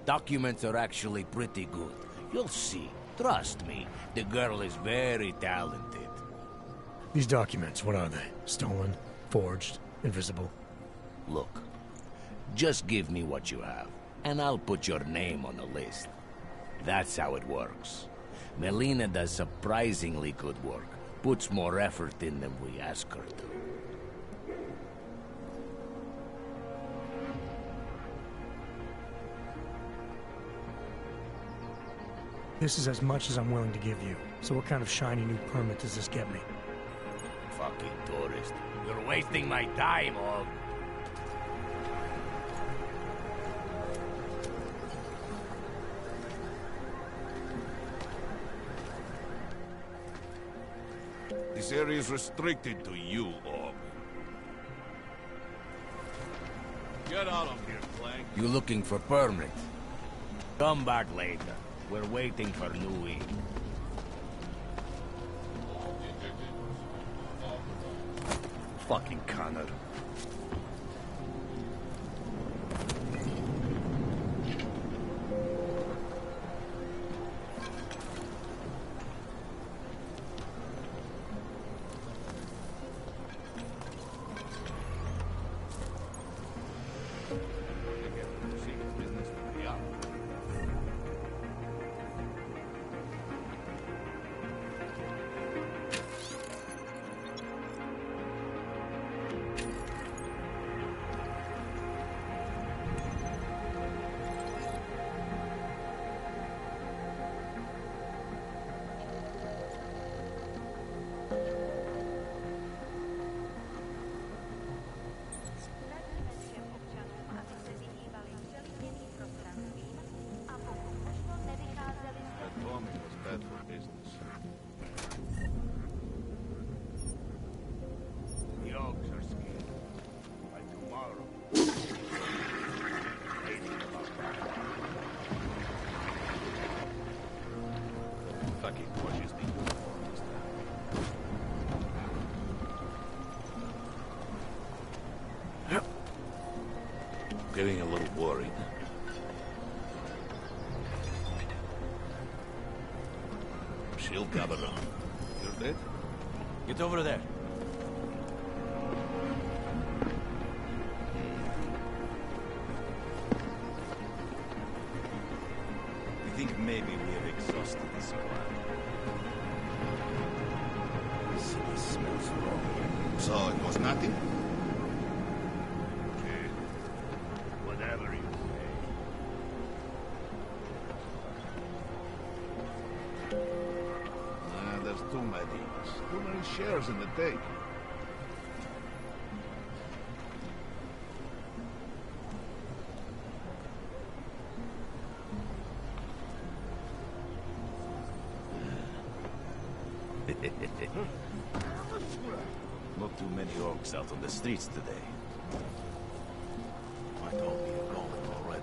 Documents are actually pretty good. You'll see. Trust me. The girl is very talented. These documents, what are they? Stolen? Forged? Invisible? Look. Just give me what you have, and I'll put your name on the list. That's how it works. Melina does surprisingly good work. Puts more effort in than we ask her to. This is as much as I'm willing to give you. So what kind of shiny new permit does this get me? Fucking tourist. You're wasting my time, Og. This area is restricted to you, Orb. Get out of here, Clank. You looking for permit? Come back later. We're waiting for new ink. Fucking Connor. Getting a little worried. She'll gather around. You're dead? Get over there. We think maybe we have exhausted the supply. The city smells wrong. So it was nothing? Whatever you say. There's too many shares in the take. Not too many orcs out on the streets today. I told you you're going already.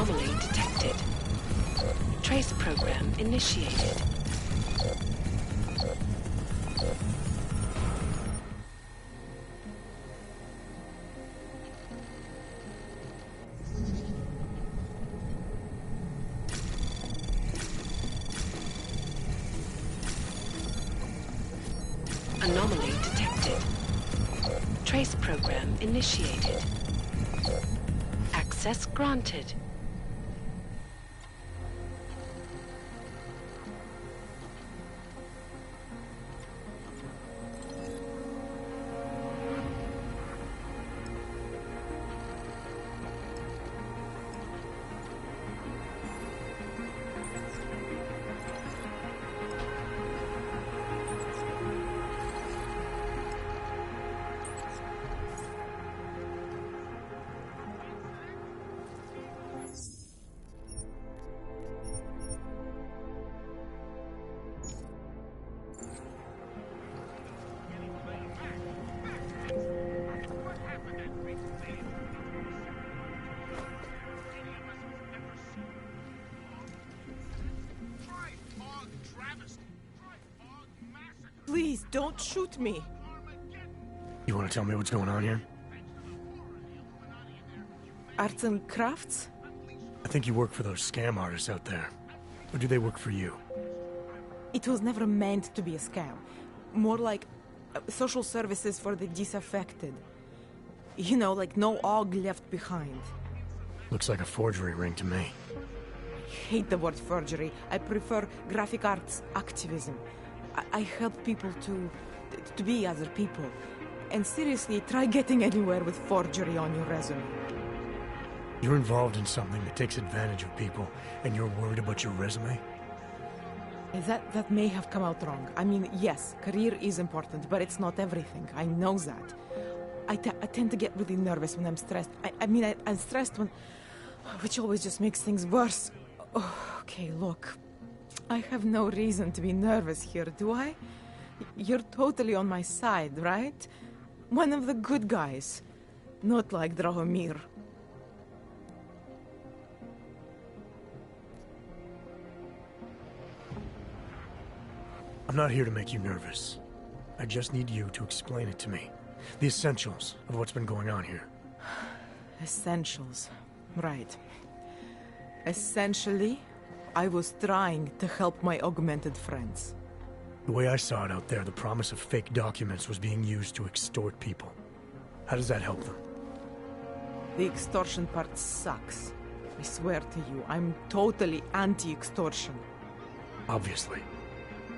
Anomaly detected. Trace program initiated. Anomaly detected. Trace program initiated. Access granted. Please, don't shoot me. You want to tell me what's going on here? Arts and crafts? I think you work for those scam artists out there. Or do they work for you? It was never meant to be a scam. More like social services for the disaffected. You know, like no og left behind. Looks like a forgery ring to me. I hate the word forgery. I prefer graphic arts activism. I help people to be other people. And seriously, try getting anywhere with forgery on your resume. You're involved in something that takes advantage of people, and you're worried about your resume? That may have come out wrong. I mean, yes, career is important, but it's not everything. I know that. I tend to get really nervous when I'm stressed. I'm stressed when... which always just makes things worse. Oh, okay, look. I have no reason to be nervous here, do I? You're totally on my side, right? One of the good guys. Not like Drahomir. I'm not here to make you nervous. I just need you to explain it to me. The essentials of what's been going on here. Essentials. Right. Essentially, I was trying to help my augmented friends. The way I saw it out there, the promise of fake documents was being used to extort people. How does that help them? The extortion part sucks. I swear to you, I'm totally anti-extortion. Obviously.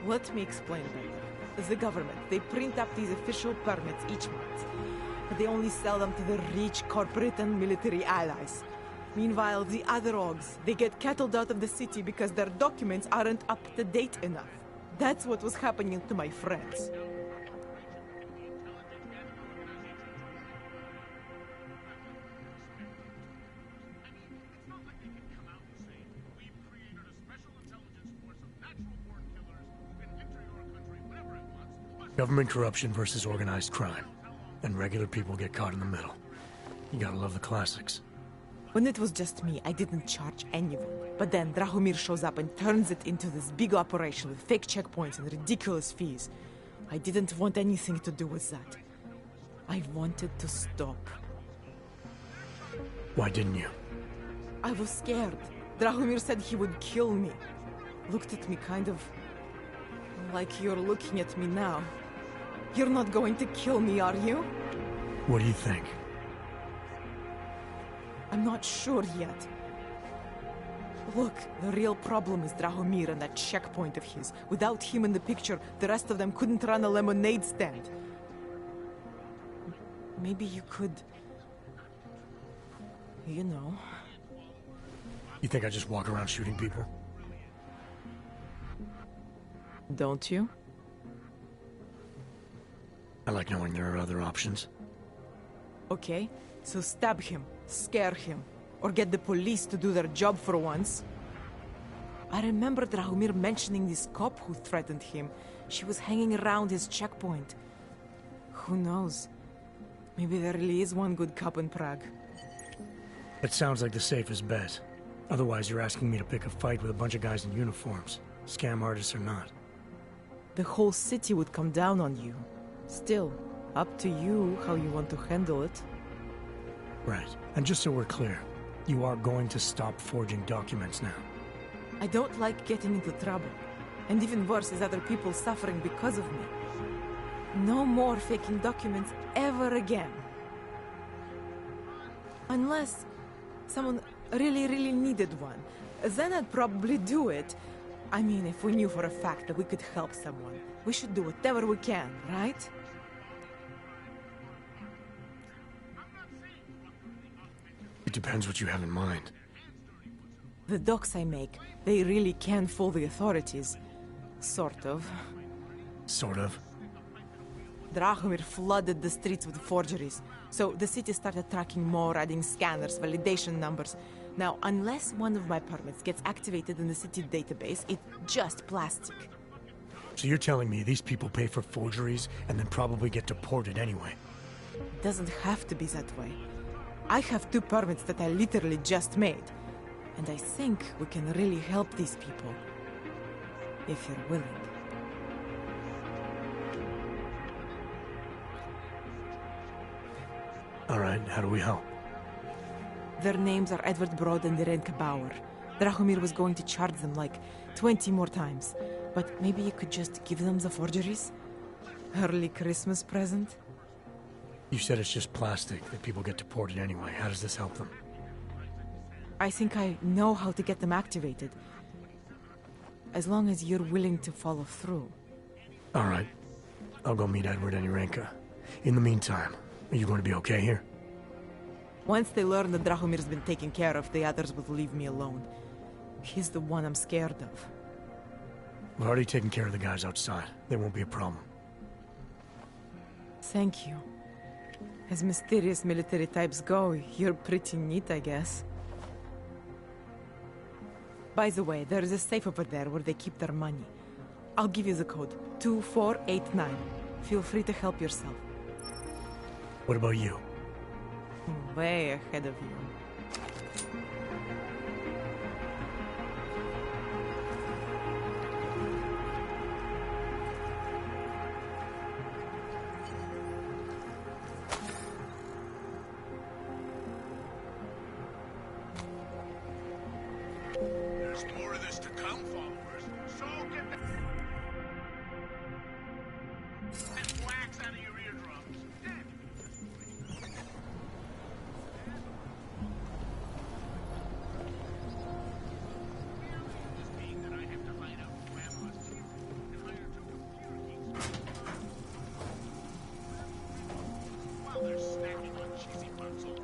Let me explain better. The government, they print up these official permits each month. But they only sell them to the rich corporate and military allies. Meanwhile, the other Ogs, they get cattled out of the city because their documents aren't up to date enough. That's what was happening to my friends. Government corruption versus organized crime. And regular people get caught in the middle. You gotta love the classics. When it was just me, I didn't charge anyone. But then Drahomir shows up and turns it into this big operation with fake checkpoints and ridiculous fees. I didn't want anything to do with that. I wanted to stop. Why didn't you? I was scared. Drahomir said he would kill me. Looked at me kind of... like you're looking at me now. You're not going to kill me, are you? What do you think? I'm not sure yet. Look, the real problem is Drahomir and that checkpoint of his. Without him in the picture, the rest of them couldn't run a lemonade stand. Maybe you could... you know... You think I just walk around shooting people? Don't you? I like knowing there are other options. Okay, so stab him, scare him, or get the police to do their job for once. I remember Drahomir mentioning this cop who threatened him. She was hanging around his checkpoint. Who knows? Maybe there really is one good cop in Prague. That sounds like the safest bet. Otherwise, you're asking me to pick a fight with a bunch of guys in uniforms, scam artists or not. The whole city would come down on you. Still, up to you how you want to handle it. Right. And just so we're clear, you are going to stop forging documents now. I don't like getting into trouble. And even worse is other people suffering because of me. No more faking documents ever again. Unless someone really needed one. Then I'd probably do it. I mean, if we knew for a fact that we could help someone, we should do whatever we can, right? It depends what you have in mind. The docs I make, they really can fool the authorities. Sort of. Sort of. Drahomir flooded the streets with forgeries, so the city started tracking more, adding scanners, validation numbers. Now, unless one of my permits gets activated in the city database, it's just plastic. So you're telling me these people pay for forgeries and then probably get deported anyway? It doesn't have to be that way. I have 2 permits that I literally just made. And I think we can really help these people. If you're willing. All right, how do we help? Their names are Edward Broad and Irenka Bauer. Drahomir was going to charge them like 20 more times. But maybe you could just give them the forgeries? Early Christmas present? You said it's just plastic, that people get deported anyway. How does this help them? I think I know how to get them activated. As long as you're willing to follow through. All right. I'll go meet Edward and Irenka. In the meantime, are you going to be okay here? Once they learn that Drahomir's been taken care of, the others will leave me alone. He's the one I'm scared of. We've already taken care of the guys outside. They won't be a problem. Thank you. As mysterious military types go, you're pretty neat, I guess. By the way, there is a safe over there where they keep their money. I'll give you the code, 2489. Feel free to help yourself. What about you? Way ahead of you. There's more of this to come, followers. So get the wax out of your eardrums. While they're snacking on cheesy buns all day.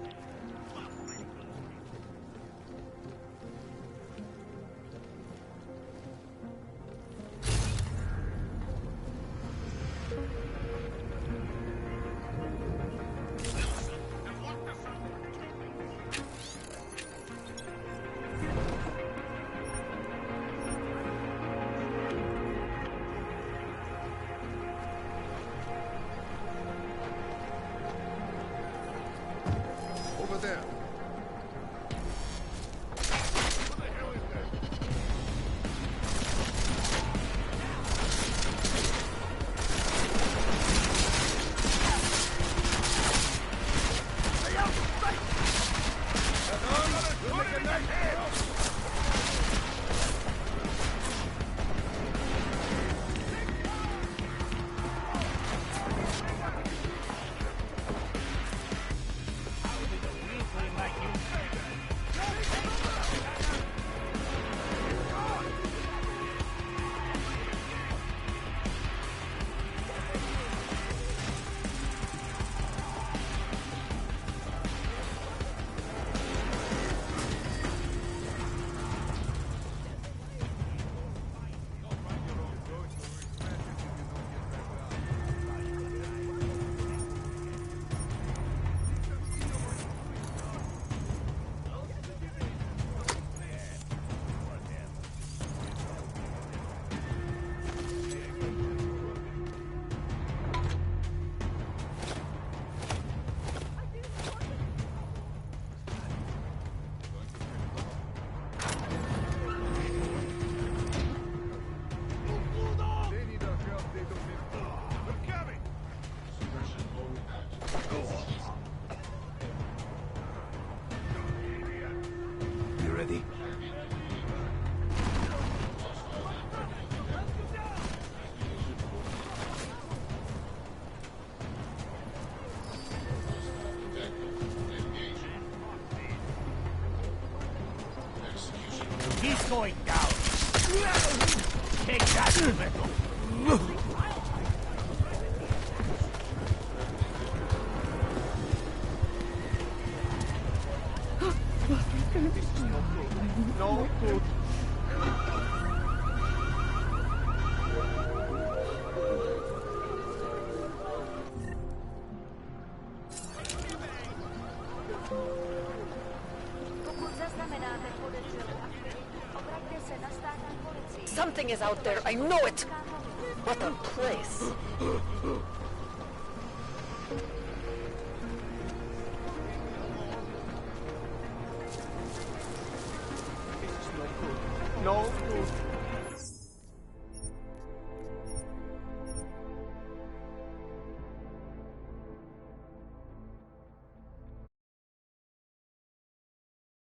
going down. Take that, metal. No good. Something is out there, I know it! What a place!